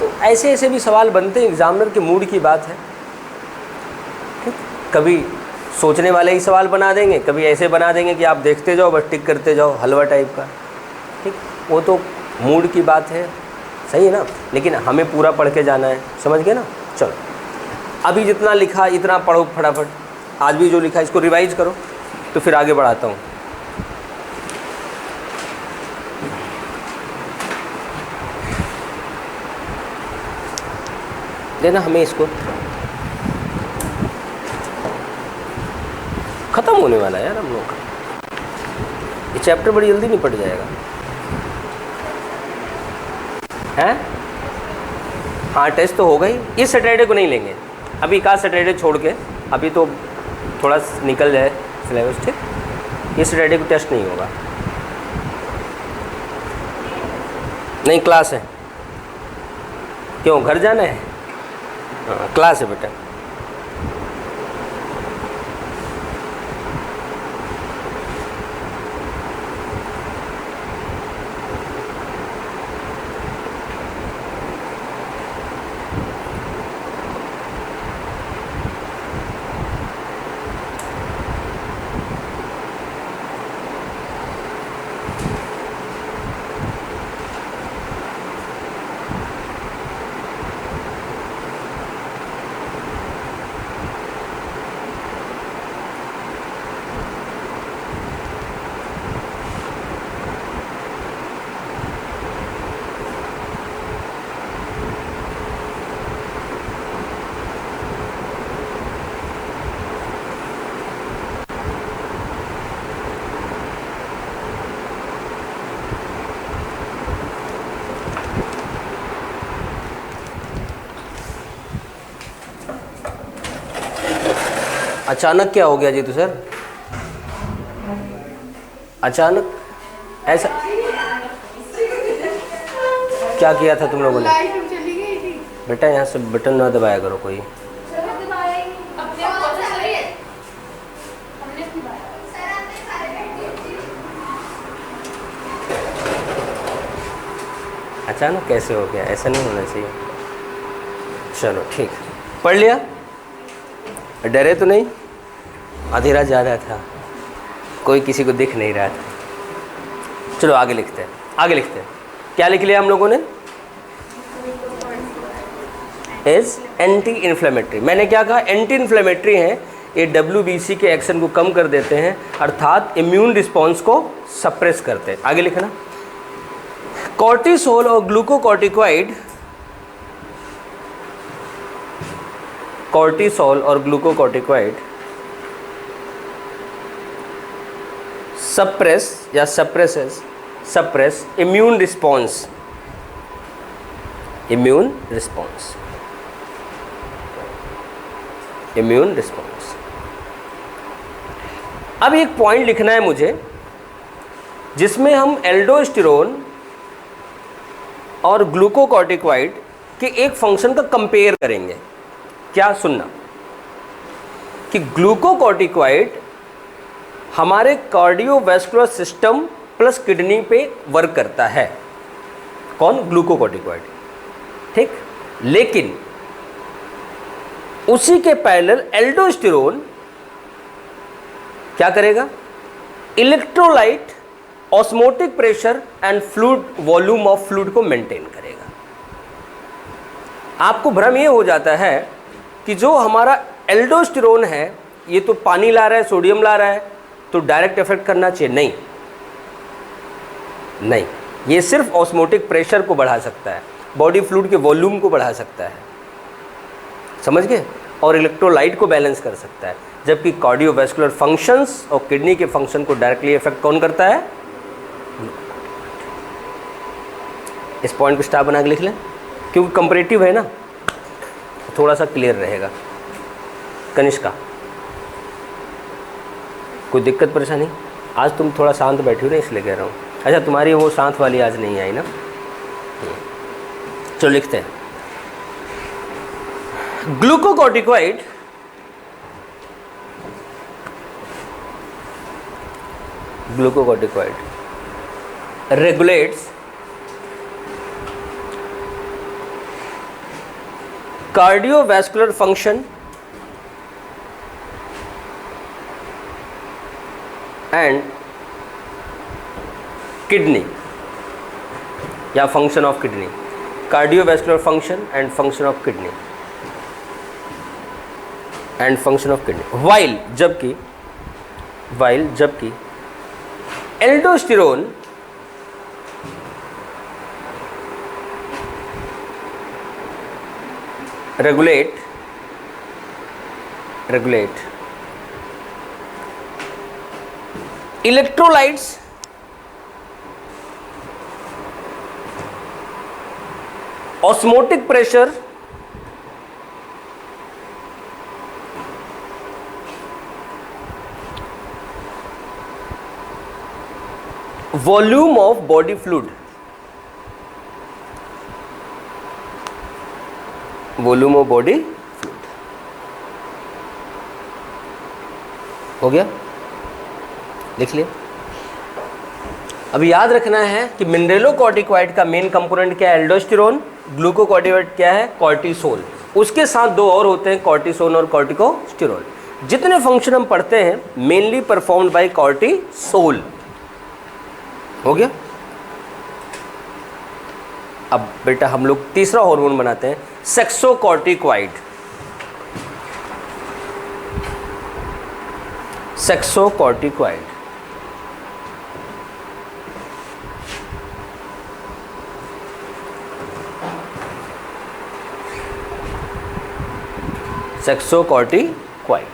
तो ऐसे ऐसे भी सवाल बनते हैं, एग्जामिनर के मूड की बात है। ठीक, कभी सोचने वाले ही सवाल बना देंगे, कभी ऐसे बना देंगे कि आप देखते जाओ बस टिक करते जाओ, हलवा टाइप का। ठीक, वो तो मूड की बात है, सही है ना, लेकिन हमें पूरा पढ़ के जाना है, समझ गए ना। चलो, अभी जितना लिखा इतना पढ़ो फटाफट, आज भी जो लिखा इसको रिवाइज करो, तो फिर आगे बढ़ाता हूँ। देना हमें इसको, ख़त्म होने वाला है यार हम लोग का, ये चैप्टर बड़ी जल्दी निपट जाएगा। हैं? हाँ, टेस्ट तो होगा ही, इस सैटरडे को नहीं लेंगे, अभी एक आध सैटरडे छोड़ के, अभी तो थोड़ा निकल जाए सिलेबस। ठीक, इस सैटरडे को टेस्ट नहीं होगा, नहीं क्लास है। क्यों, घर जाना है? हाँ, क्लास है बेटा। अचानक क्या हो गया जी? तो सर अचानक ऐसा क्या किया था तुम लोगों ने? बेटा यहाँ से बटन ना दबाया करो कोई। अचानक कैसे हो गया? ऐसा नहीं होना चाहिए। चलो ठीक, पढ़ लिया? डरे तो नहीं? अंधेरा जा रहा था, कोई किसी को दिख नहीं रहा था। चलो आगे लिखते हैं, आगे लिखते हैं। क्या लिख लिया हम लोगों ने? Is anti inflammatory. मैंने क्या कहा? एंटी इन्फ्लेमेटरी हैं, ये WBC के एक्शन को कम कर देते हैं, अर्थात इम्यून रिस्पॉन्स को सप्रेस करते हैं। आगे लिखना, कॉर्टिसोल और ग्लूकोकॉर्टिकॉइड, कॉर्टिसोल और ग्लूकोकॉर्टिकॉइड सप्रेस या suppress immune response, immune response, immune response. अब एक पॉइंट लिखना है मुझे जिसमें हम एल्डोस्टेरोन और ग्लूकोकॉर्टिकॉइड के एक फंक्शन का कंपेयर करेंगे। क्या? सुनना कि ग्लूकोकॉर्टिकॉइड हमारे कार्डियोवैस्कुलर सिस्टम प्लस किडनी पे वर्क करता है। कौन? ग्लूकोकॉर्टिकॉइड, ठीक। लेकिन उसी के पैरेलल एल्डोस्टेरोन क्या करेगा? Electrolyte, osmotic pressure and fluid volume of fluid को मेंटेन करेगा। आपको भ्रम ये हो जाता है कि जो हमारा एल्डोस्टेरोन है ये तो पानी ला रहा है, सोडियम ला रहा है, तो डायरेक्ट इफेक्ट करना चाहिए। नहीं नहीं, ये सिर्फ ऑस्मोटिक प्रेशर को बढ़ा सकता है, बॉडी फ्लूइड के वॉल्यूम को बढ़ा सकता है, समझ गए, और इलेक्ट्रोलाइट को बैलेंस कर सकता है। जबकि कार्डियोवैस्कुलर फंक्शंस और किडनी के फंक्शन को डायरेक्टली इफेक्ट कौन करता है? इस पॉइंट को स्टार बना के लिख लें, क्योंकि कंपैरेटिव है ना, थोड़ा सा क्लियर रहेगा। कनिष्का, कोई दिक्कत परेशानी? आज तुम थोड़ा शांत बैठी हो ना, इसलिए कह रहा हूँ। अच्छा, तुम्हारी वो शांत वाली आज नहीं आई ना? चलो लिखते हैं, glucocorticoid regulates cardiovascular function and kidney या function of kidney, cardiovascular function and function of kidney and function of kidney, while जबकि aldosterone regulate electrolytes osmotic pressure volume of body fluid, volume of body fluid. हो गया? लिख लिया? अब याद रखना है कि मिनरेलोकॉर्टिकॉइड का मेन कंपोनेंट क्या है? एल्डोस्टेरोन। ग्लूकोकॉर्टिकॉइड क्या है? कॉर्टिसोल। उसके साथ दो और होते हैं, कॉर्टिसोन और कॉर्टिकोस्टेरोल। जितने फंक्शन हम पढ़ते हैं मेनली परफॉर्म्ड बाय कॉर्टिसोल। हो गया? अब बेटा हम लोग तीसरा हार्मोन बनाते हैं, सेक्सोकॉर्टिकॉइड। सेक्सोकॉर्टिकॉइड सेक्सोकॉर्टिकॉइड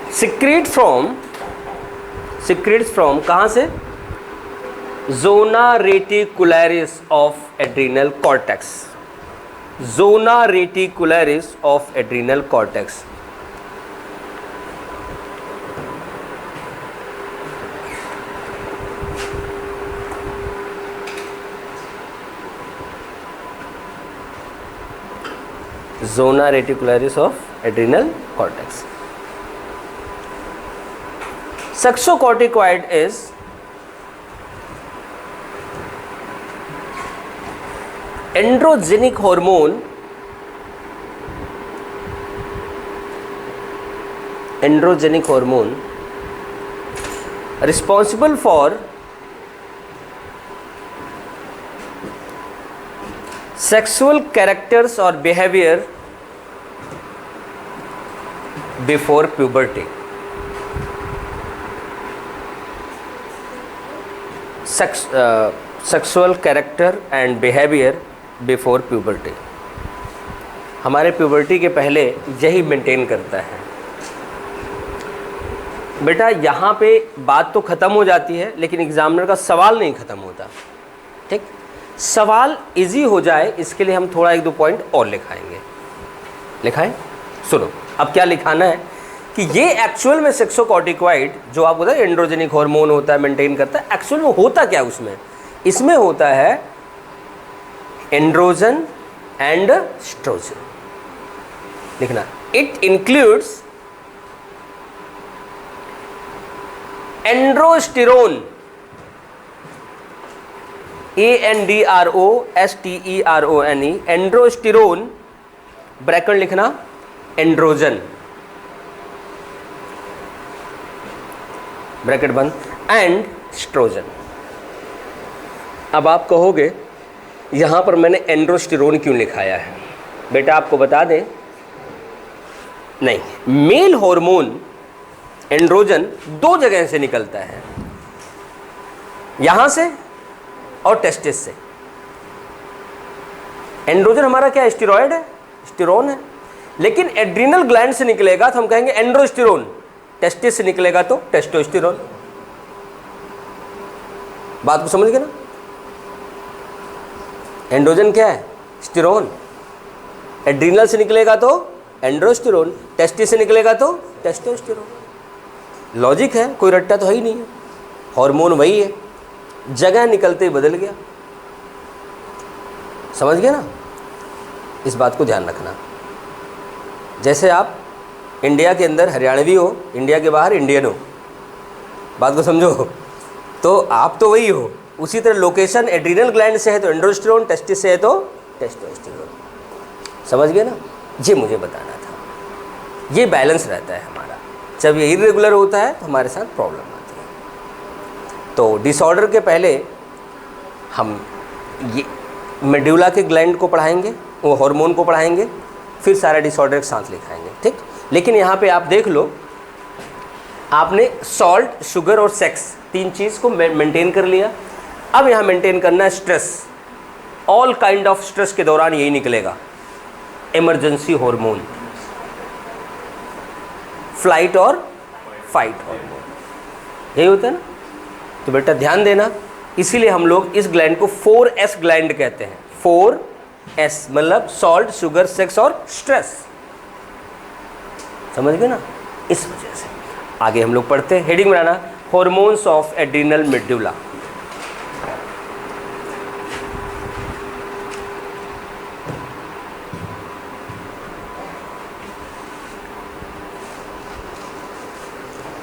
सिक्रीट्स फ्रॉम कहाँ से? zona reticularis of adrenal cortex. Zona reticularis of adrenal cortex. Zona reticularis of adrenal cortex. Saxocorticoid is androgenic hormone responsible for sexual characters or behavior before puberty. Sexual character and behavior before puberty. हमारे puberty के पहले यही maintain करता है। बेटा यहाँ पे बात तो ख़त्म हो जाती है, लेकिन एग्जामिनर का सवाल नहीं ख़त्म होता। ठीक, सवाल इजी हो जाए इसके लिए हम थोड़ा 1-2 पॉइंट और लिखाएंगे। लिखाएं, सुनो अब क्या लिखाना है कि ये एक्चुअल में सेक्सोकॉर्टिकॉइड जो आप बोलते हैं एंड्रोजेनिक हार्मोन होता है, मेंटेन करता है, एक्चुअल में होता क्या उसमें? इसमें होता है एंड्रोजन एंड स्ट्रोजन। लिखना, it includes androsterone, ANDROSTERONE, androsterone, bracket लिखना, एंड्रोजन, ब्रैकेट बंद, एंड स्ट्रोजन। अब आप कहोगे यहाँ पर मैंने एंड्रोस्टेरोन क्यों लिखाया है? बेटा आपको बता दें, नहीं, मेल हार्मोन एंड्रोजन 2 जगह से निकलता है, यहाँ से और टेस्टिस से। एंड्रोजन हमारा क्या है? स्टेरॉयड है, स्टेरोन है। लेकिन एड्रीनल ग्लैंड से निकलेगा तो हम कहेंगे एंड्रोस्टेरोन, टेस्टिस से निकलेगा तो टेस्टोस्टेरोन। बात को समझ गए ना? एंड्रोजन क्या है? स्टेरोन। एड्रीनल से निकलेगा तो एंड्रोस्टेरोन, टेस्टिस से निकलेगा तो टेस्टोस्टेरोन। लॉजिक है, कोई रट्टा तो है ही नहीं है, हार्मोन वही है, जगह निकलते ही बदल गया। समझ गए ना? इस बात को ध्यान रखना। जैसे आप इंडिया के अंदर हरियाणवी हो, इंडिया के बाहर इंडियन हो, बात को समझो, तो आप तो वही हो। उसी तरह लोकेशन एड्रीनल ग्लैंड से है तो एंड्रोस्टेरोन, टेस्टिस से है तो टेस्टोस्टेरोन। समझ गए ना? ये मुझे बताना था। ये बैलेंस रहता है हमारा। जब ये इरेगुलर होता है तो हमारे साथ प्रॉब्लम आती है। तो डिसऑर्डर के पहले हम ये मेडुला के ग्लैंड को पढ़ाएंगे, वो हार्मोन को पढ़ाएंगे, फिर सारा डिसऑर्डर एक साथ लिखाएंगे। ठीक, लेकिन यहाँ पे आप देख लो, आपने सॉल्ट, शुगर और सेक्स 3 चीज़ को मेंटेन कर लिया। अब यहाँ मेंटेन करना है stress. All kind of stress के दौरान यही निकलेगा, इमरजेंसी हार्मोन, फ्लाइट और फाइट हार्मोन, यही होता है ना। तो बेटा ध्यान देना, इसीलिए हम लोग इस ग्लैंड को 4S ग्लैंड कहते हैं। 4S मतलब सॉल्ट, शुगर, सेक्स और स्ट्रेस। समझ गए ना? इस वजह से आगे हम लोग पढ़ते हैं। Heading banana, hormones of adrenal medulla.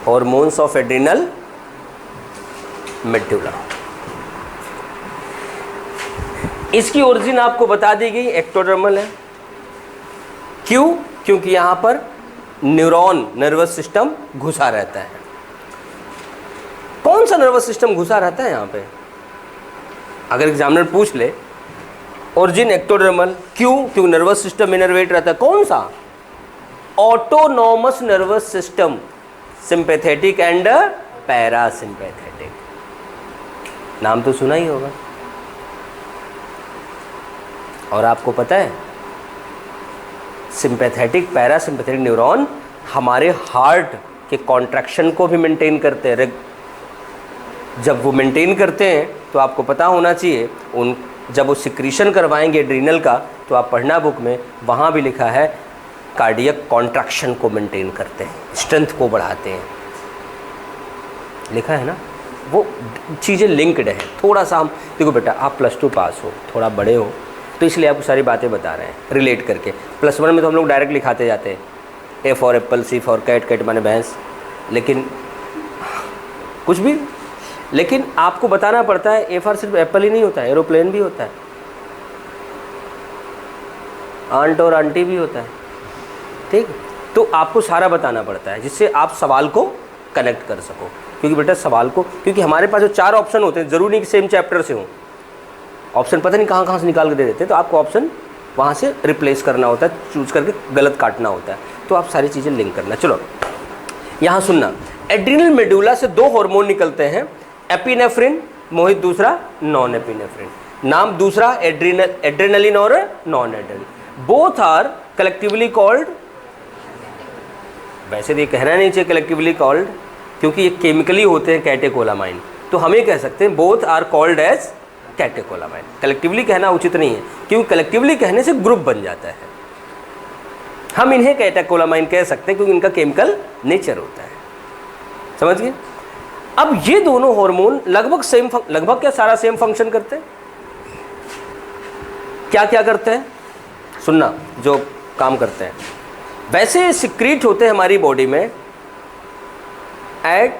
Hormones of adrenal medulla. इसकी ओरिजिन आपको बता दी गई, एक्टोडर्मल है। क्यों? क्योंकि यहाँ पर न्यूरॉन, नर्वस सिस्टम घुसा रहता है। कौन सा नर्वस सिस्टम घुसा रहता है यहाँ पे? अगर एग्जामिनर पूछ ले, ओरिजिन एक्टोडर्मल, क्यों? क्योंकि नर्वस सिस्टम इनर्वेट रहता है। कौन सा? Autonomous nervous system, sympathetic and parasympathetic. नाम तो सुना ही होगा। और आपको पता है, सिंपैथेटिक, पैरासिम्पैथेटिक न्यूरॉन हमारे हार्ट के कॉन्ट्रैक्शन को भी मेंटेन करते हैं। जब वो मेंटेन करते हैं तो तो आपको पता होना चाहिए उन जब वो सिक्रीशन करवाएंगे एड्रीनल का, तो आप पढ़ना बुक में, वहाँ भी लिखा है कार्डियक कॉन्ट्रैक्शन को मेंटेन करते हैं, स्ट्रेंथ को बढ़ाते हैं, लिखा है ना। वो चीज़ें लिंक्ड हैं। थोड़ा सा हम देखो बेटा, आप +2 पास हो, थोड़ा बड़े हो, तो इसलिए आपको सारी बातें बता रहे हैं रिलेट करके। +1 में तो हम लोग डायरेक्ट लिखाते जाते हैं, A for apple, C for cat, cat माने भैंस, लेकिन कुछ भी, लेकिन आपको बताना पड़ता है A फॉर सिर्फ एप्पल ही नहीं होता है, एरोप्लेन भी होता है, आंट और आंटी भी होता है, ठीक। तो आपको सारा बताना पड़ता है जिससे आप सवाल को कनेक्ट कर सको। क्योंकि बेटा सवाल को, क्योंकि हमारे पास जो 4 ऑप्शन होते हैं, ज़रूरी नहीं कि सेम चैप्टर से हों, ऑप्शन पता नहीं कहाँ से निकाल के दे देते हैं, तो आपको ऑप्शन वहाँ से रिप्लेस करना होता है, चूज करके गलत काटना होता है, तो आप सारी चीज़ें लिंक करना। चलो यहाँ सुनना, एड्रिनल मेडुला से 2 हार्मोन निकलते हैं, एपिनेफ्रिन, मोहित दूसरा नॉन एपिनेफ्रिन, नाम दूसरा एड्रेनलिन और non adrenaline, both are collectively called, वैसे तो ये कहना नहीं चाहिए कलेक्टिवली कॉल्ड, क्योंकि ये केमिकली होते हैं कैटेकोलामाइन, तो हम ये कह सकते हैं both are called as catecholamine. Collectively कहना उचित नहीं है, क्योंकि कलेक्टिवली कहने से ग्रुप बन जाता है। हम इन्हें कैटेकोलामाइन कह सकते हैं क्योंकि इनका केमिकल नेचर होता है, समझ गए। अब ये दोनों हार्मोन लगभग क्या सारा सेम फंक्शन करते हैं। क्या क्या करते हैं सुनना, जो काम करते हैं, वैसे सिक्रीट होते हैं हमारी बॉडी में at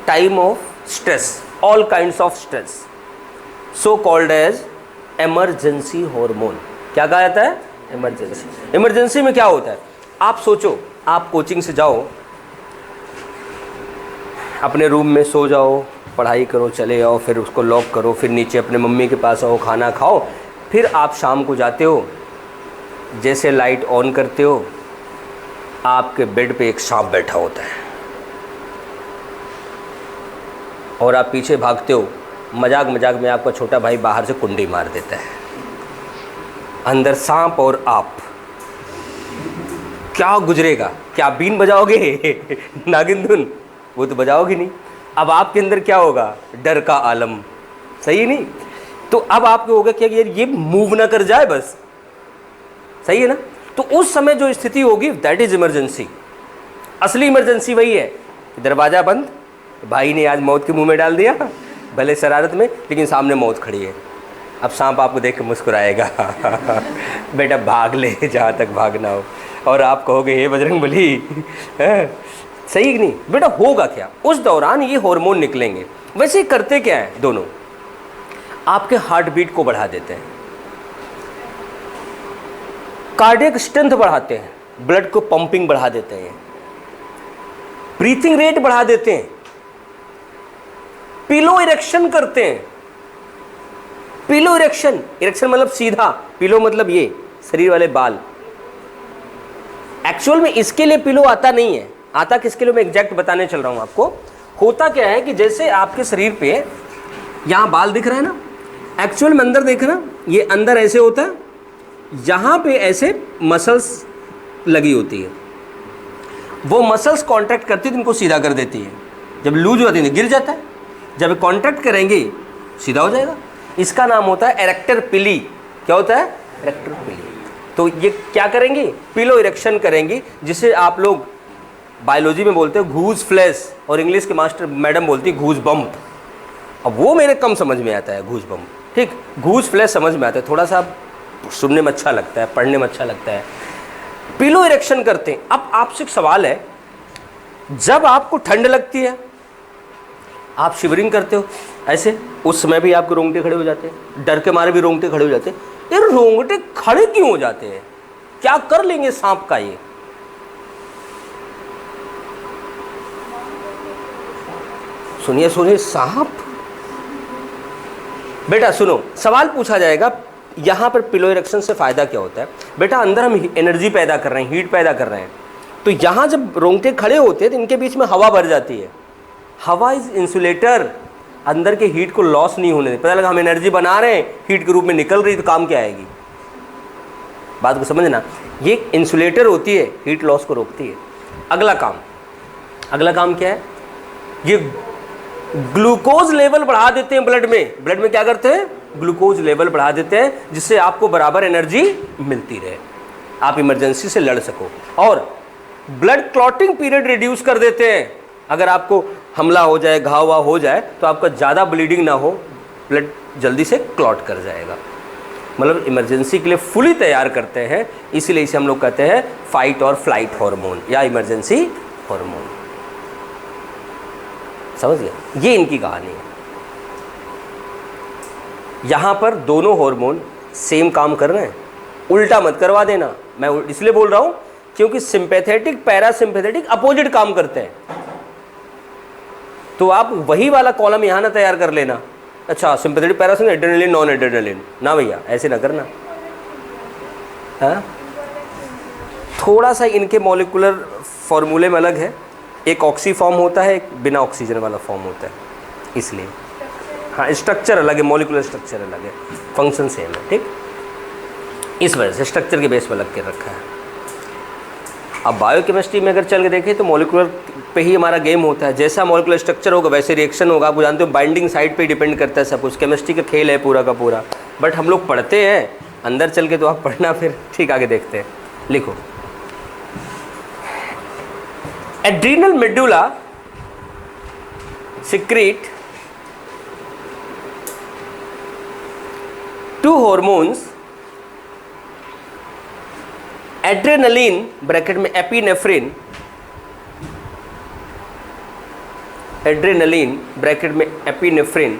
time of stress, all kinds of stress, so called as emergency hormone. क्या कहा जाता है, इमरजेंसी। इमरजेंसी में क्या होता है, आप सोचो, आप कोचिंग से जाओ, अपने रूम में सो जाओ, पढ़ाई करो, चले जाओ, फिर उसको लॉक करो, फिर नीचे अपने मम्मी के पास आओ, खाना खाओ, फिर आप शाम को जाते हो, जैसे लाइट ऑन करते हो, आपके बेड पे एक सांप बैठा होता है और आप पीछे भागते हो, मजाक मजाक में आपका छोटा भाई बाहर से कुंडी मार देता है, अंदर सांप और आप, क्या गुजरेगा, क्या बीन बजाओगे नागिन धुन, वो तो बजाओगे नहीं। अब आपके अंदर क्या होगा, डर का आलम, सही नहीं। तो अब आपको होगा क्या, यार ये मूव ना कर जाए बस, सही है ना। तो उस समय जो स्थिति होगी दैट इज इमरजेंसी। असली इमरजेंसी वही है, दरवाज़ा बंद, भाई ने आज मौत के मुंह में डाल दिया, भले शरारत में, लेकिन सामने मौत खड़ी है। अब सांप आपको देख के मुस्कुराएगा बेटा भाग ले जहाँ तक भागना हो, और आप कहोगे हे बजरंगबली सही नहीं बेटा। होगा क्या, उस दौरान ये हार्मोन निकलेंगे। वैसे करते क्या है दोनों, आपके हार्ट बीट को बढ़ा देते हैं, कार्डियक स्ट्रेंथ बढ़ाते हैं, ब्लड को पंपिंग बढ़ा देते हैं, ब्रीथिंग रेट बढ़ा देते हैं, पिलो इरेक्शन करते हैं। पिलो इरेक्शन, इरेक्शन मतलब सीधा, पिलो मतलब ये शरीर वाले बाल। एक्चुअल में इसके लिए पिलो आता नहीं है, आता किसके लिए मैं एग्जैक्ट बताने चल रहा हूं आपको। होता क्या है कि जैसे आपके शरीर पे यहां बाल दिख रहे हैं ना, एक्चुअल में अंदर देखना, ये अंदर ऐसे होता है, यहाँ पे ऐसे मसल्स लगी होती है, वो मसल्स कॉन्ट्रैक्ट करती है तो इनको सीधा कर देती है। जब लूज होती है गिर जाता है, जब कॉन्ट्रैक्ट करेंगे सीधा हो जाएगा। इसका नाम होता है एरेक्टर पिली। क्या होता है, एरेक्टर पिली। तो ये क्या करेंगी, पिलो इरेक्शन करेंगी, जिसे आप लोग बायोलॉजी में बोलते हैं घूस फ्लैश, और इंग्लिश के मास्टर मैडम बोलती है घूस बम्प। अब वो मेरे कम समझ में आता है घूस बम्प, ठीक, घूस फ्लैश समझ में आता है, थोड़ा सा सुनने में अच्छा लगता है, पढ़ने में अच्छा लगता है। पिलो इरेक्शन करते हैं। अब आपसे एक सवाल है, जब आपको ठंड लगती है आप शिवरिंग करते हो ऐसे, उस समय भी आपके रोंगटे खड़े हो जाते हैं, डर के मारे भी रोंगटे खड़े हो जाते हैं। ये रोंगटे खड़े क्यों हो जाते हैं, क्या कर लेंगे सांप का ये? सुनिए सुनिए, सांप, बेटा सुनो, सवाल पूछा जाएगा यहाँ पर पिलो इरेक्शन से फ़ायदा क्या होता है। बेटा अंदर हम एनर्जी पैदा कर रहे हैं, हीट पैदा कर रहे हैं, तो यहाँ जब रोंगटे खड़े होते हैं तो इनके बीच में हवा भर जाती है। हवा इज इंसुलेटर, अंदर के हीट को लॉस नहीं होने दे। पता लगा हम एनर्जी बना रहे हैं, हीट के रूप में निकल रही, तो काम क्या आएगी, बात को समझना। ये इंसुलेटर होती है, हीट लॉस को रोकती है। अगला काम क्या है, ये ग्लूकोज लेवल बढ़ा देते हैं ब्लड में क्या करते हैं, ग्लूकोज लेवल बढ़ा देते हैं, जिससे आपको बराबर एनर्जी मिलती रहे, आप इमरजेंसी से लड़ सको। और ब्लड क्लॉटिंग पीरियड रिड्यूस कर देते हैं, अगर आपको हमला हो जाए, घाव वाव हो जाए तो आपका ज़्यादा ब्लीडिंग ना हो, ब्लड जल्दी से क्लॉट कर जाएगा। मतलब इमरजेंसी के लिए फुली तैयार करते हैं, इसीलिए इसे हम लोग कहते हैं फाइट और फ्लाइट हार्मोन या इमरजेंसी हार्मोन। समझ गए, ये इनकी कहानी है। यहां पर दोनों हार्मोन सेम काम कर रहे हैं, उल्टा मत करवा देना। मैं इसलिए बोल रहा हूं क्योंकि सिंपैथेटिक पैरासिम्पैथेटिक अपोजिट काम करते हैं, तो आप वही वाला कॉलम यहां ना तैयार कर लेना। अच्छा sympathetic parasympathetic adrenaline non adrenaline, ना भैया ऐसे ना करना। हाँ थोड़ा सा इनके मॉलिक्यूलर फॉर्मूले में अलग है, एक ऑक्सी फॉर्म होता है, एक बिना ऑक्सीजन वाला फॉर्म होता है, इसलिए हाँ स्ट्रक्चर अलग है, मॉलिक्यूलर स्ट्रक्चर अलग है, फंक्शन सेम है। ठीक, इस वजह से स्ट्रक्चर के बेस पर लग के रखा है। अब बायोकेमिस्ट्री में अगर चल के देखें तो मॉलिक्यूलर पे ही हमारा गेम होता है, जैसा मॉलिक्यूलर स्ट्रक्चर होगा वैसे रिएक्शन होगा। आप जानते हो बाइंडिंग साइट पे डिपेंड करता है सब कुछ, केमिस्ट्री का खेल है पूरा का पूरा। बट हम लोग पढ़ते हैं अंदर चल के, तो आप पढ़ना फिर ठीक आगे देखते हैं। लिखो, adrenal medulla secrete two hormones, adrenaline bracket में एपिनेफ्रिन, एड्रेनलिन ब्रैकेट में एपिनेफ्रिन,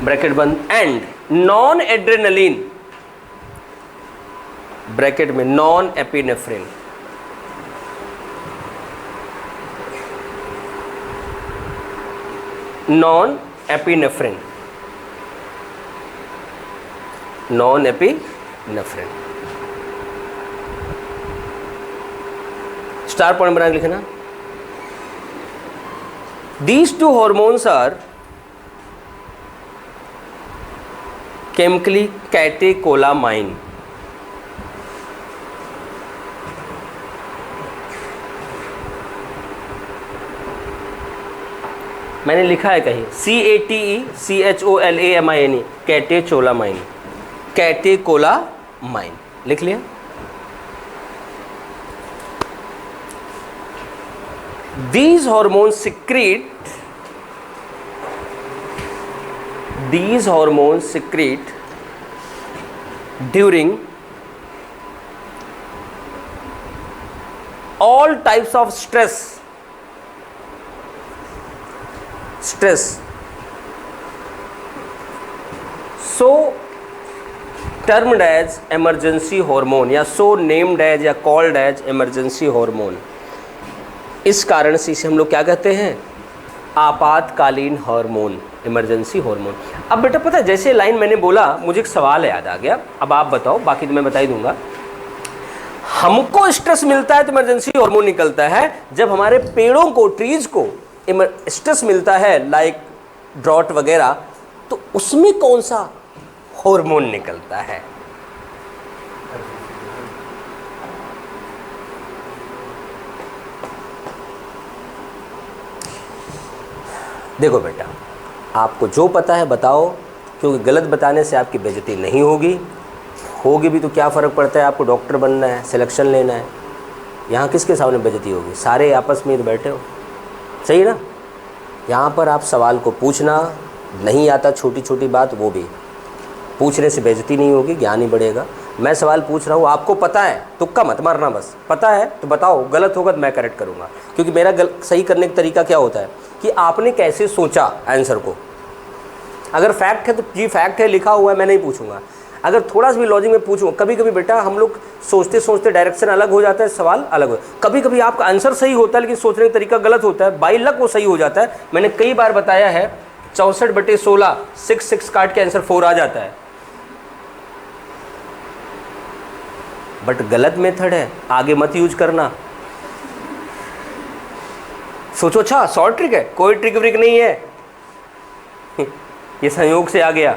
ब्रैकेट बंद, एंड नॉन एड्रेनलिन ब्रैकेट में non epinephrine. Non epinephrine, non epinephrine, star point बना के लिखना। These two hormones are chemically catecholamine. मैंने लिखा है कहीं CATECHOLAMINE, कैटेचोलामाइन, कैटेकोलामाइन लिख लिया। These hormones secrete during all types of stress, so termed as emergency hormone या so named as या called as emergency hormone। इस कारण से इसे हम लोग क्या कहते हैं, आपातकालीन हार्मोन, इमरजेंसी हार्मोन। अब बेटा पता है, जैसे लाइन मैंने बोला मुझे एक सवाल याद आ गया, अब आप बताओ, बाकी तो मैं बता ही दूंगा। हमको स्ट्रेस मिलता है तो इमरजेंसी हार्मोन निकलता है, जब हमारे पेड़ों को, ट्रीज को स्ट्रेस मिलता है लाइक ड्रॉट वगैरह, तो उसमें कौन सा हार्मोन निकलता है? देखो बेटा, आपको जो पता है बताओ, क्योंकि गलत बताने से आपकी बेइज्जती नहीं होगी भी तो क्या फ़र्क पड़ता है, आपको डॉक्टर बनना है, सिलेक्शन लेना है, यहाँ किसके सामने बेइज्जती होगी? सारे आपस में बैठे हो, सही ना? यहाँ पर आप सवाल को पूछना, नहीं आता छोटी छोटी बात वो भी पूछने से बेइज्जती नहीं होगी, ज्ञान ही बढ़ेगा। मैं सवाल पूछ रहा हूँ, आपको पता है, तुक्का मत मारना, बस पता है तो बताओ, गलत होगा तो मैं करेक्ट करूँगा। क्योंकि मेरा सही करने का तरीका क्या होता है कि आपने कैसे सोचा आंसर को। अगर फैक्ट है तो जी फैक्ट है, लिखा हुआ है, मैं नहीं पूछूंगा। अगर थोड़ा सा भी लॉजिक में पूछूंगा, कभी कभी बेटा हम लोग सोचते सोचते डायरेक्शन अलग हो जाता है, सवाल अलग हो, कभी कभी आपका आंसर सही होता है लेकिन सोचने का तरीका गलत होता है, बाई लक वो सही हो जाता है। मैंने कई बार बताया है 64/16 6 काट के आंसर 4 आ जाता है, बट गलत मेथड है, आगे मत यूज करना। सोचो अच्छा शॉर्ट ट्रिक है, कोई ट्रिक व्रिक नहीं है, ये संयोग से आ गया।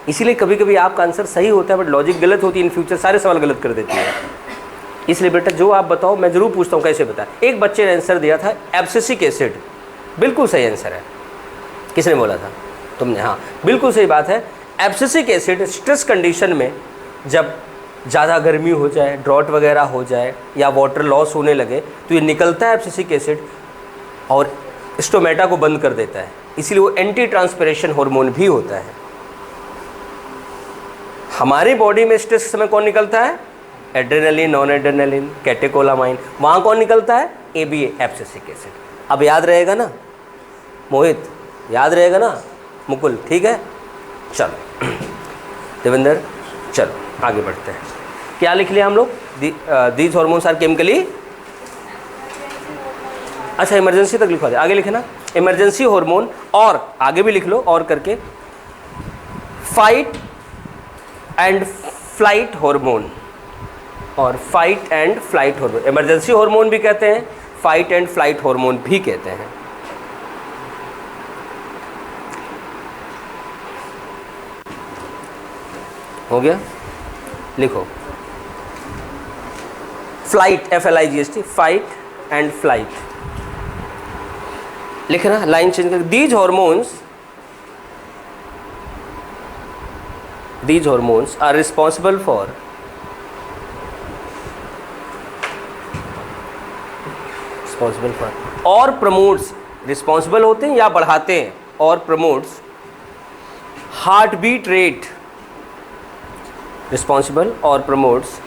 इसीलिए कभी कभी आपका आंसर सही होता है बट लॉजिक गलत होती है, इन फ्यूचर सारे सवाल गलत कर देती है। इसलिए बेटा जो आप बताओ मैं ज़रूर पूछता हूँ कैसे बताएं। एक बच्चे ने आंसर दिया था एब्सिसिक एसिड, बिल्कुल सही आंसर है। किसने बोला था? तुमने। हाँ बिल्कुल सही बात है। एब्सिसिक एसिड स्ट्रेस कंडीशन में जब ज़्यादा गर्मी हो जाए, ड्रॉट वगैरह हो जाए या वाटर लॉस होने लगे तो ये निकलता है एब्सिसिक एसिड और स्टोमेटा को बंद कर देता है, इसीलिए वो एंटी ट्रांसपिरेशन हार्मोन भी होता है। हमारी बॉडी में स्ट्रेस के समय कौन निकलता है? Adrenaline, non adrenaline, catecholamine. वहाँ कौन निकलता है? ABA, abscisic acid. अब याद रहेगा ना मोहित? याद रहेगा ना मुकुल? ठीक है, चलो देवेंद्र, चलो आगे बढ़ते हैं। क्या लिख लिया हम लोग? दीज हार्मोन्स आर केमिकली, अच्छा इमरजेंसी तक लिखवा दे, आगे लिखे ना इमरजेंसी हार्मोन, और आगे भी लिख लो और करके, फाइट एंड फ्लाइट हार्मोन, और fight and flight hormone emergency hormone भी कहते हैं, फाइट एंड फ्लाइट हार्मोन भी कहते हैं। हो गया? लिखो flight, FLIGHT, fight and flight लिखना, लाइन चेंज कर। These hormones are responsible for और प्रमोट्स, रिस्पॉन्सिबल होते हैं या बढ़ाते हैं, और promotes heart beat rate, responsible और प्रमोट्स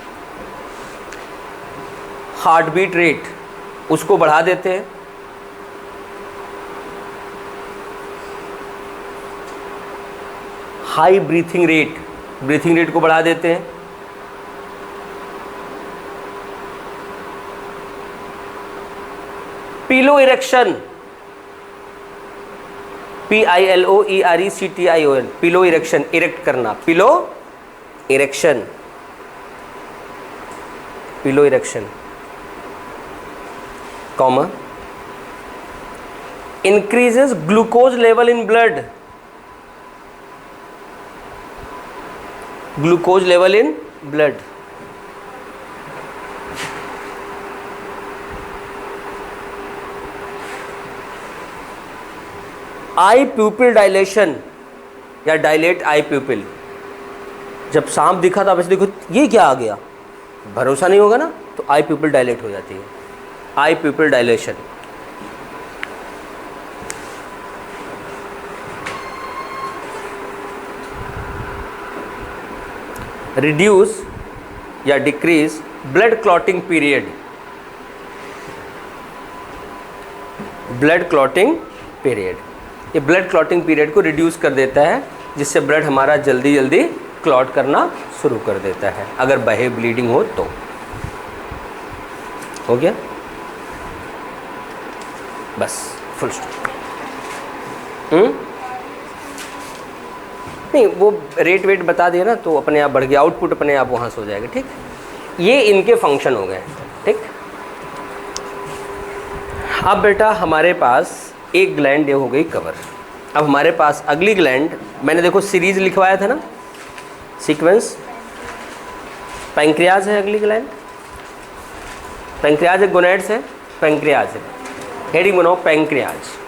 हार्ट बीट रेट, उसको बढ़ा देते हैं। High breathing rate, breathing rate को बढ़ा देते हैं। Piloerection, PILOERECTION, piloerection, erect करना, piloerection, piloerection, comma, increases glucose level in blood, glucose level in blood, I प्यूपिल dilation या डायलेट आई प्यूपिल, जब सांप दिखा था वैसे देखो ये क्या आ गया, भरोसा नहीं होगा ना, तो आई प्यूपिल डायलेट हो जाती है, आई प्यूपिल डायलेशन। रिड्यूस या decrease blood clotting period, blood clotting period, ये ब्लड क्लॉटिंग पीरियड को रिड्यूस कर देता है, जिससे ब्लड हमारा जल्दी जल्दी क्लॉट करना शुरू कर देता है, अगर बहे ब्लीडिंग हो तो। हो गया? बस फुल स्टॉप। नहीं वो रेट वेट बता दिया ना तो अपने आप बढ़ गया, आउटपुट अपने आप वहाँ से हो जाएगा। ठीक, ये इनके फंक्शन हो गए। ठीक, अब बेटा हमारे पास एक ग्लैंड ये हो गई कवर। अब हमारे पास अगली ग्लैंड, मैंने देखो सीरीज लिखवाया था ना, सीक्वेंस, पैंक्रियाज है अगली ग्लैंड, पैंक्रियाज एक गोनेड्स है, पैंक्रियाज है, हेडिंग बनाओ पैंक्रियाज।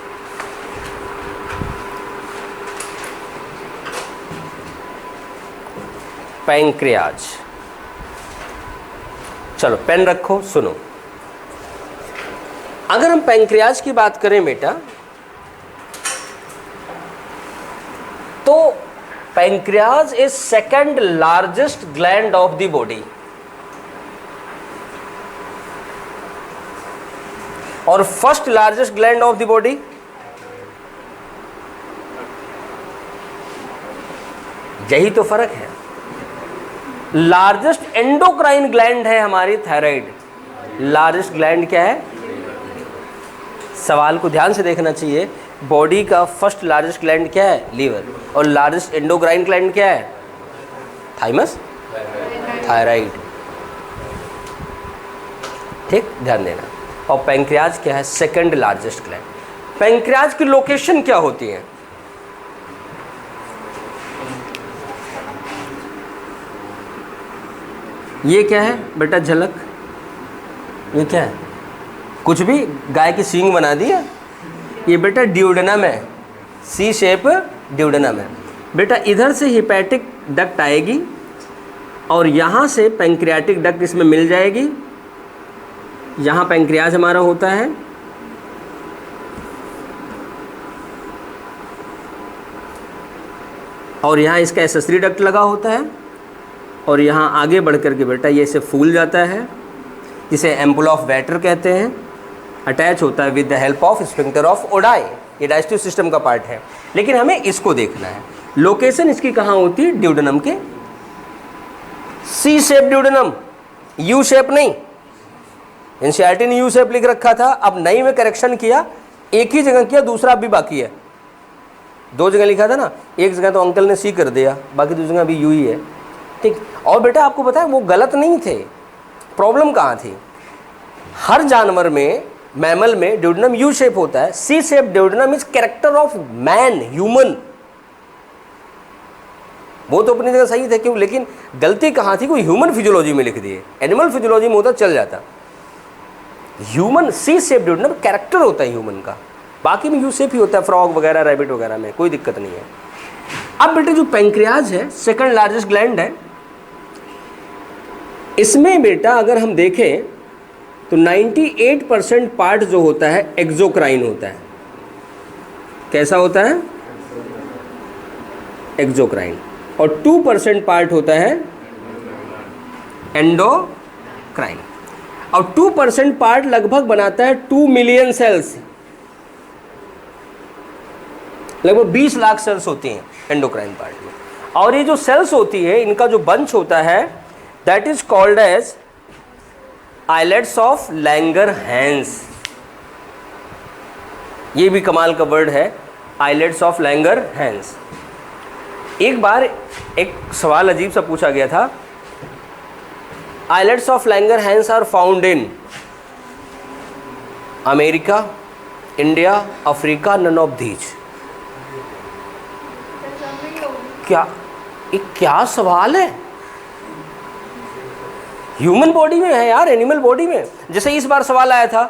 पैंक्रियाज, चलो पेन रखो, सुनो। अगर हम पैंक्रियाज की बात करें बेटा, तो pancreas is second largest gland of the body, और first largest gland of the body यही तो फर्क है। लार्जेस्ट एंडोक्राइन ग्लैंड है हमारी थायराइड। लार्जेस्ट ग्लैंड क्या है? सवाल को ध्यान से देखना चाहिए। बॉडी का फर्स्ट लार्जेस्ट ग्लैंड क्या है? लीवर। और लार्जेस्ट एंडोक्राइन ग्लैंड क्या है? Thymus, thyroid. ठीक, ध्यान देना। और पैंक्रियाज क्या है? Second largest gland. पैंक्रियाज की लोकेशन क्या होती है? ये क्या है बेटा? झलक, ये क्या है? कुछ भी गाय की सींग बना दी है। ये बेटा ड्यूडेनम है, सी शेप ड्यूडेनम है। बेटा इधर से हिपैटिक डक्ट आएगी और यहाँ से पैंक्रियाटिक डक्ट इसमें मिल जाएगी। यहाँ पैंक्रियाज हमारा होता है, और यहाँ इसका एसेसरी डक्ट लगा होता है, और यहाँ आगे बढ़ कर के बेटा ये इसे फूल जाता है, इसे एम्पुल ऑफ वेटर कहते हैं, अटैच होता है with the help of sphincter of Oddi. ये डाइजेस्टिव सिस्टम का पार्ट है, लेकिन हमें इसको देखना है। लोकेशन इसकी कहाँ होती है? ड्यूडेनम के सी शेप ड्यूडेनम, यू शेप नहीं। एनसीईआरटी ने यू शेप लिख रखा था, अब नई में करेक्शन किया, एक ही जगह किया, दूसरा भी बाकी है। 2 जगह लिखा था ना, एक जगह तो अंकल ने सी कर दिया, बाकी 2 जगह अभी यू ही है, ठीक। और बेटा आपको पता है वो गलत नहीं थे। प्रॉब्लम कहाँ थी? हर जानवर में, मैमल में ड्यूडेनम यू शेप होता है। C shape duodenum is character of man, human. वो तो अपनी जगह सही थे, क्यों? लेकिन गलती कहाँ थी? कोई ह्यूमन फिजियोलॉजी में लिख दिए। एनिमल फिजियोलॉजी में होता चल जाता। ह्यूमन सी शेप ड्यूडेनम कैरेक्टर होता है ह्यूमन का, बाकी में यू शेप ही होता है, फ्रॉग वगैरह, रैबिट वगैरह में कोई दिक्कत नहीं है। अब बेटे जो पैंक्रियाज है, सेकंड लार्जेस्ट ग्लैंड है, इसमें बेटा अगर हम देखें तो 98% पार्ट जो होता है एक्सोक्राइन होता है। कैसा होता है? एक्सोक्राइन। और 2% पार्ट होता है एंडोक्राइन। और 2% पार्ट लगभग बनाता है 2 मिलियन सेल्स, लगभग 20 लाख सेल्स होती हैं एंडोक्राइन पार्ट में। और ये जो सेल्स होती है, इनका जो बंच होता है, that is called as islets of Langerhans. ये भी कमाल का वर्ड है, आइलेट्स ऑफ लैंगरहैंस। एक बार एक सवाल अजीब सा पूछा गया था, islets of Langerhans are found in America, India, Africa, none of these. क्या क्या सवाल है? ह्यूमन बॉडी में है यार, एनिमल बॉडी में। जैसे इस बार सवाल आया था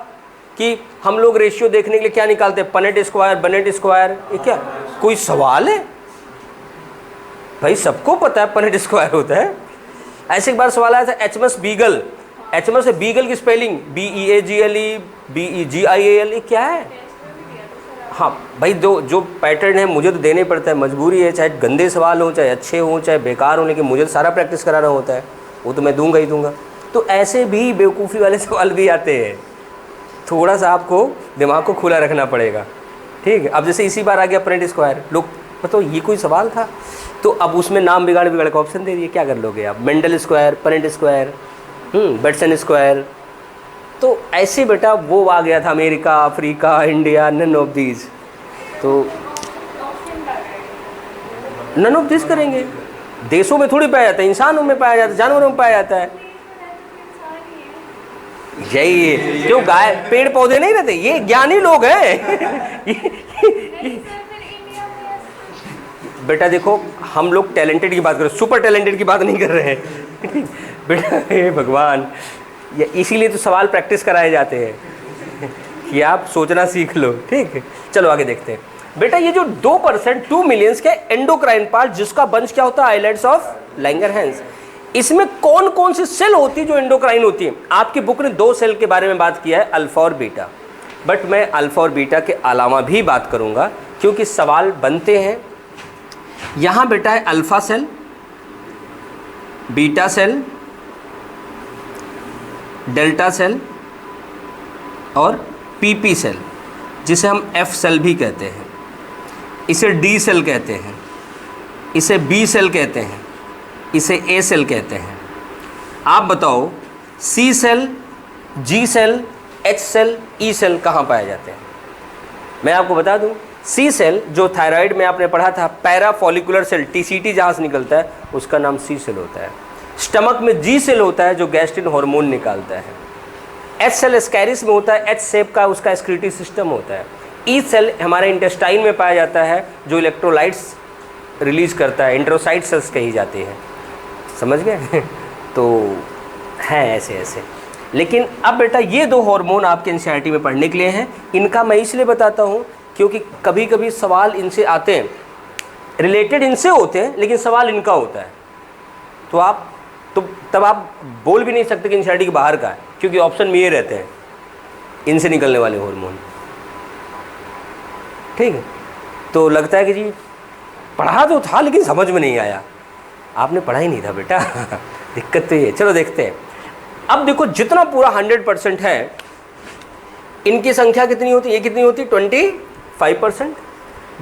कि हम लोग रेशियो देखने के लिए क्या निकालते हैं, पनेट स्क्वायर, बनेट स्क्वायर। ये क्या कोई सवाल है भाई? सबको पता है पनेट स्क्वायर होता है। ऐसे एक बार सवाल आया था एचमस बीगल। एचमस है बीगल की स्पेलिंग BEAGLE, BEGIAL, ये क्या है? हाँ भाई, जो पैटर्न है मुझे तो देना ही पड़ता है, मजबूरी है, चाहे गंदे सवाल हो, चाहे अच्छे हो, चाहे बेकार हो, लेकिन मुझे तो सारा प्रैक्टिस कराना होता है, वो तो मैं दूंगा ही दूंगा। तो ऐसे भी बेवकूफ़ी वाले सवाल भी आते हैं, थोड़ा सा आपको दिमाग को खुला रखना पड़ेगा, ठीक है। अब जैसे इसी बार आ गया पनेट स्क्वायर, लोग बताओ ये कोई सवाल था? तो अब उसमें नाम बिगाड़ बिगाड़ का ऑप्शन दे दिए, क्या कर लोगे आप? Mendel square, Punnett square, Bateson square. तो ऐसे बेटा वो आ गया था America, Africa, India, none of these. तो नन ऑफ दीज करेंगे। देशों में थोड़ी पाया जाता है, इंसानों में पाया जाता है, जानवरों में पाया जाता है। यही है, क्यों गाय पेड़ पौधे नहीं रहते? ये ज्ञानी लोग हैं। बेटा देखो, हम लोग टैलेंटेड की बात कर रहे हैं, सुपर टैलेंटेड की बात नहीं कर रहे हैं। बेटा हे भगवान, ये इसीलिए तो सवाल प्रैक्टिस कराए जाते हैं कि आप सोचना सीख लो, ठीक है। चलो आगे देखते हैं। बेटा ये जो 2%, 2 मिलियंस के एंडोक्राइन पार्ट, जिसका बंच क्या होता है? Islets of Langerhans. इसमें कौन कौन सी सेल होती है जो एंडोक्राइन होती है? आपकी बुक ने 2 सेल के बारे में बात किया है, अल्फा और बीटा, बट मैं अल्फा और बीटा के अलावा भी बात करूंगा, क्योंकि सवाल बनते हैं। यहाँ बेटा है alpha cell, beta cell, delta cell और पीपी सेल, जिसे हम एफ सेल भी कहते हैं। इसे डी सेल कहते हैं, इसे बी सेल कहते हैं, इसे ए सेल कहते हैं। आप बताओ C cell, G cell, H cell, E cell कहाँ पाए जाते हैं? मैं आपको बता दूं, सी सेल जो थायराइड में आपने पढ़ा था, पैरा फॉलिकुलर सेल, TCT जहाँ से निकलता है, उसका नाम सी सेल होता है। स्टमक में जी सेल होता है जो गैस्ट्रिन हार्मोन निकालता है। एच सेल स्कैरिस में होता है, एच शेप का उसका एक्सक्रीटरी सिस्टम होता है। ई सेल हमारे इंटेस्टाइन में पाया जाता है, जो इलेक्ट्रोलाइट्स रिलीज करता है, एंड्रोसाइट सेल्स कही जाती है। समझ गए? तो हैं ऐसे ऐसे। लेकिन अब बेटा ये दो हार्मोन आपके एनसीईआरटी में पढ़ने के लिए हैं। इनका मैं इसलिए बताता हूँ क्योंकि कभी कभी सवाल इनसे आते हैं, रिलेटेड इनसे होते हैं लेकिन सवाल इनका होता है, तो तब आप बोल भी नहीं सकते कि एनसीईआरटी के बाहर का है, क्योंकि ऑप्शन में ये रहते हैं इनसे निकलने वाले हार्मोन। ठीक है, तो लगता है कि जी पढ़ा तो था लेकिन समझ में नहीं आया। आपने पढ़ा ही नहीं था बेटा दिक्कत तो ये है। चलो देखते हैं। अब देखो जितना पूरा 100% है, इनकी संख्या कितनी होती है? ये कितनी होती है? 25%।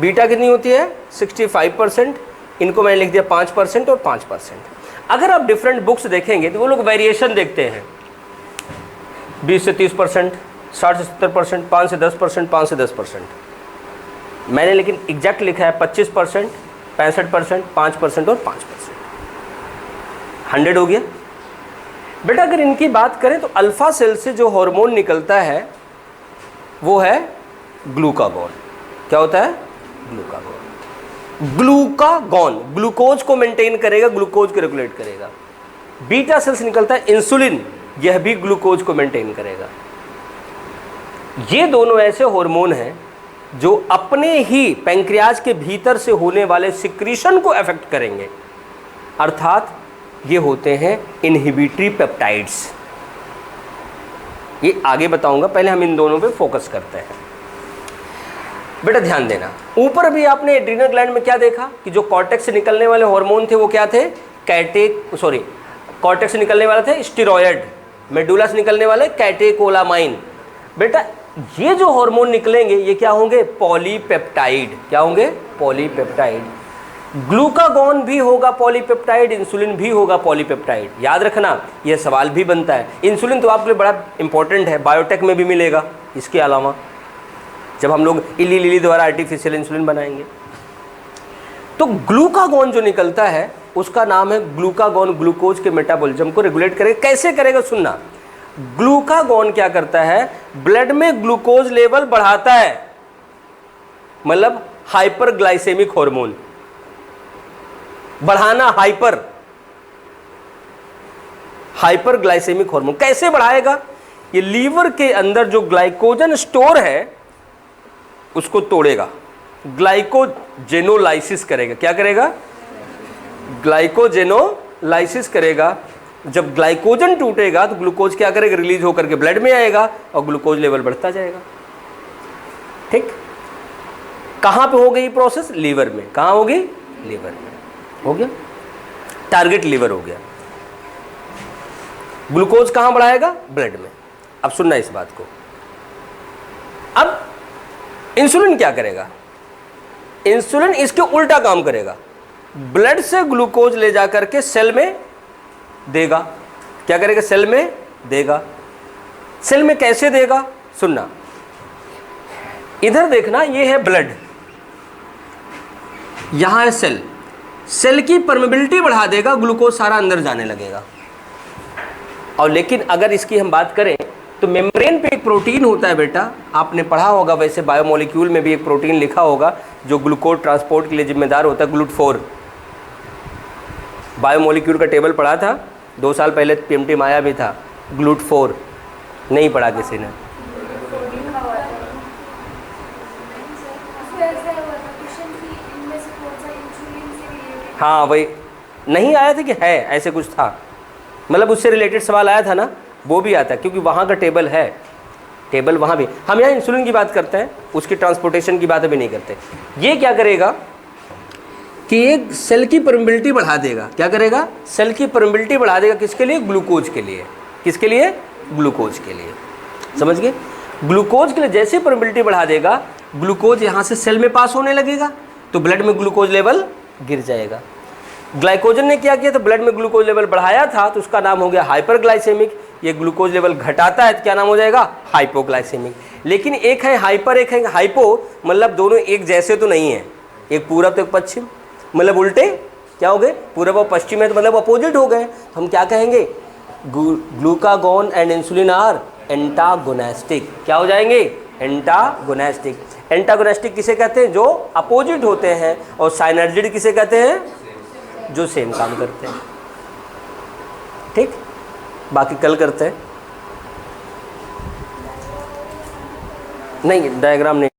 बीटा कितनी होती है? 65%। इनको मैंने लिख दिया 5% और 5%। अगर आप डिफरेंट बुक्स देखेंगे तो वो लोग वेरिएशन देखते हैं, 20 से 30%, 60 से 70%, 5 से 10%, 5 से 10%। मैंने लेकिन एग्जैक्ट लिखा है 25%, 65%, 5% और 5%। 100 हो गया बेटा। अगर इनकी बात करें तो अल्फा सेल से जो हार्मोन निकलता है वो है ग्लूकागॉन। क्या होता है? ग्लूकागॉन। ग्लूकागॉन ग्लूकोज को मेंटेन करेगा, ग्लूकोज को रेगुलेट करेगा। बीटा सेल से निकलता है इंसुलिन, यह भी ग्लूकोज को मेंटेन करेगा। ये दोनों ऐसे हार्मोन हैं जो अपने ही पैंक्रियाज के भीतर से होने वाले सिक्रीशन को अफेक्ट करेंगे, अर्थात ये होते हैं इनहिबिटरी पेप्टाइड्स। ये आगे बताऊंगा, पहले हम इन दोनों पे फोकस करते हैं। बेटा ध्यान देना, ऊपर भी आपने एड्रीनल ग्लैंड में क्या देखा कि जो कॉर्टेक्स से निकलने वाले हार्मोन थे वो क्या थे? कॉर्टेक्स से निकलने वाले थे स्टेरॉयड, मेडुला से निकलने वाले कैटेकोलामाइन। बेटा ये जो हार्मोन निकलेंगे ये क्या होंगे? पॉलीपेप्टाइड। क्या होंगे? पॉलीपेप्टाइड। ग्लूकागॉन भी होगा पॉलीपेप्टाइड, इंसुलिन भी होगा पॉलीपेप्टाइड। याद रखना, यह सवाल भी बनता है। इंसुलिन तो आपके लिए बड़ा इंपॉर्टेंट है, बायोटेक में भी मिलेगा। इसके अलावा जब हम लोग इली लिली द्वारा आर्टिफिशियल इंसुलिन बनाएंगे तो ग्लूकागॉन जो निकलता है उसका नाम है ग्लूकागॉन। ग्लूकोज के मेटाबॉलिज्म को रेगुलेट करेगा। कैसे करेगा? सुनना, ग्लूकागॉन क्या करता है? ब्लड में ग्लूकोज लेवल बढ़ाता है, मतलब हाइपरग्लाइसेमिक हार्मोन बढ़ाना। हाइपरग्लाइसेमिक हार्मोन कैसे बढ़ाएगा? ये लीवर के अंदर जो ग्लाइकोजन स्टोर है उसको तोड़ेगा, ग्लाइकोजेनोलाइसिस करेगा। क्या करेगा? ग्लाइकोजेनोलाइसिस करेगा। जब ग्लाइकोजन टूटेगा तो ग्लूकोज क्या करेगा? रिलीज होकर के ब्लड में आएगा और ग्लूकोज लेवल बढ़ता जाएगा। ठीक, कहां पे हो गई प्रोसेस? लीवर में। कहां होगी? लीवर में। हो गया, टारगेट लीवर हो गया। ग्लूकोज कहां बढ़ाएगा? ब्लड में। अब सुनना इस बात को। अब इंसुलिन क्या करेगा? इंसुलिन इसके उल्टा काम करेगा, ब्लड से ग्लूकोज ले जाकर के सेल में देगा। क्या करेगा? सेल में देगा। सेल में कैसे देगा? सुनना, इधर देखना, ये है ब्लड, यहां है सेल। सेल की परमेबिलिटी बढ़ा देगा, ग्लूकोज सारा अंदर जाने लगेगा। और लेकिन अगर इसकी हम बात करें तो मेम्ब्रेन पे एक प्रोटीन होता है बेटा, आपने पढ़ा होगा, वैसे बायोमोलिक्यूल में भी एक प्रोटीन लिखा होगा जो ग्लूकोज ट्रांसपोर्ट के लिए जिम्मेदार होता है, GLUT4। बायोमोलिक्यूल का टेबल पढ़ा था 2 साल पहले, PMT में आया भी था। GLUT4 नहीं पढ़ा किसी ने? हाँ वही, नहीं आया था कि है ऐसे कुछ था, मतलब उससे रिलेटेड सवाल आया था ना, वो भी आता है क्योंकि वहाँ का टेबल है, टेबल वहाँ भी। हम यहाँ इंसुलिन की बात करते हैं, उसकी ट्रांसपोर्टेशन की बात अभी नहीं करते। ये क्या करेगा कि एक सेल की परमेबिलिटी बढ़ा देगा। क्या करेगा? सेल की परमेबिलिटी बढ़ा देगा। किसके लिए? ग्लूकोज के लिए। किसके लिए? ग्लूकोज के लिए। समझ गए? ग्लूकोज के लिए जैसे परमेबिलिटी बढ़ा देगा, ग्लूकोज यहाँ से सेल में पास होने लगेगा तो ब्लड में ग्लूकोज लेवल गिर जाएगा। ग्लाइकोजन ने क्या किया? तो ब्लड में ग्लूकोज लेवल बढ़ाया था तो उसका नाम हो गया हाइपरग्लाइसेमिक। ये ग्लूकोज लेवल घटाता है तो क्या नाम हो जाएगा? हाइपोग्लाइसेमिक। लेकिन एक है हाइपर, एक है हाइपो, मतलब दोनों एक जैसे तो नहीं है, एक पूरब तो एक पश्चिम, मतलब उल्टे क्या हो गए? पूरब और पश्चिम है तो मतलब अपोजिट हो गए। हम क्या कहेंगे? Glucagon and insulin are antagonistic. क्या हो जाएंगे? एंटागोनिस्टिक। एंटागोनिस्टिक किसे कहते हैं? जो अपोजिट होते हैं। और साइनर्जिड किसे कहते हैं? जो सेम काम करते हैं। ठीक, बाकी कल करते हैं। नहीं, डायग्राम नहीं।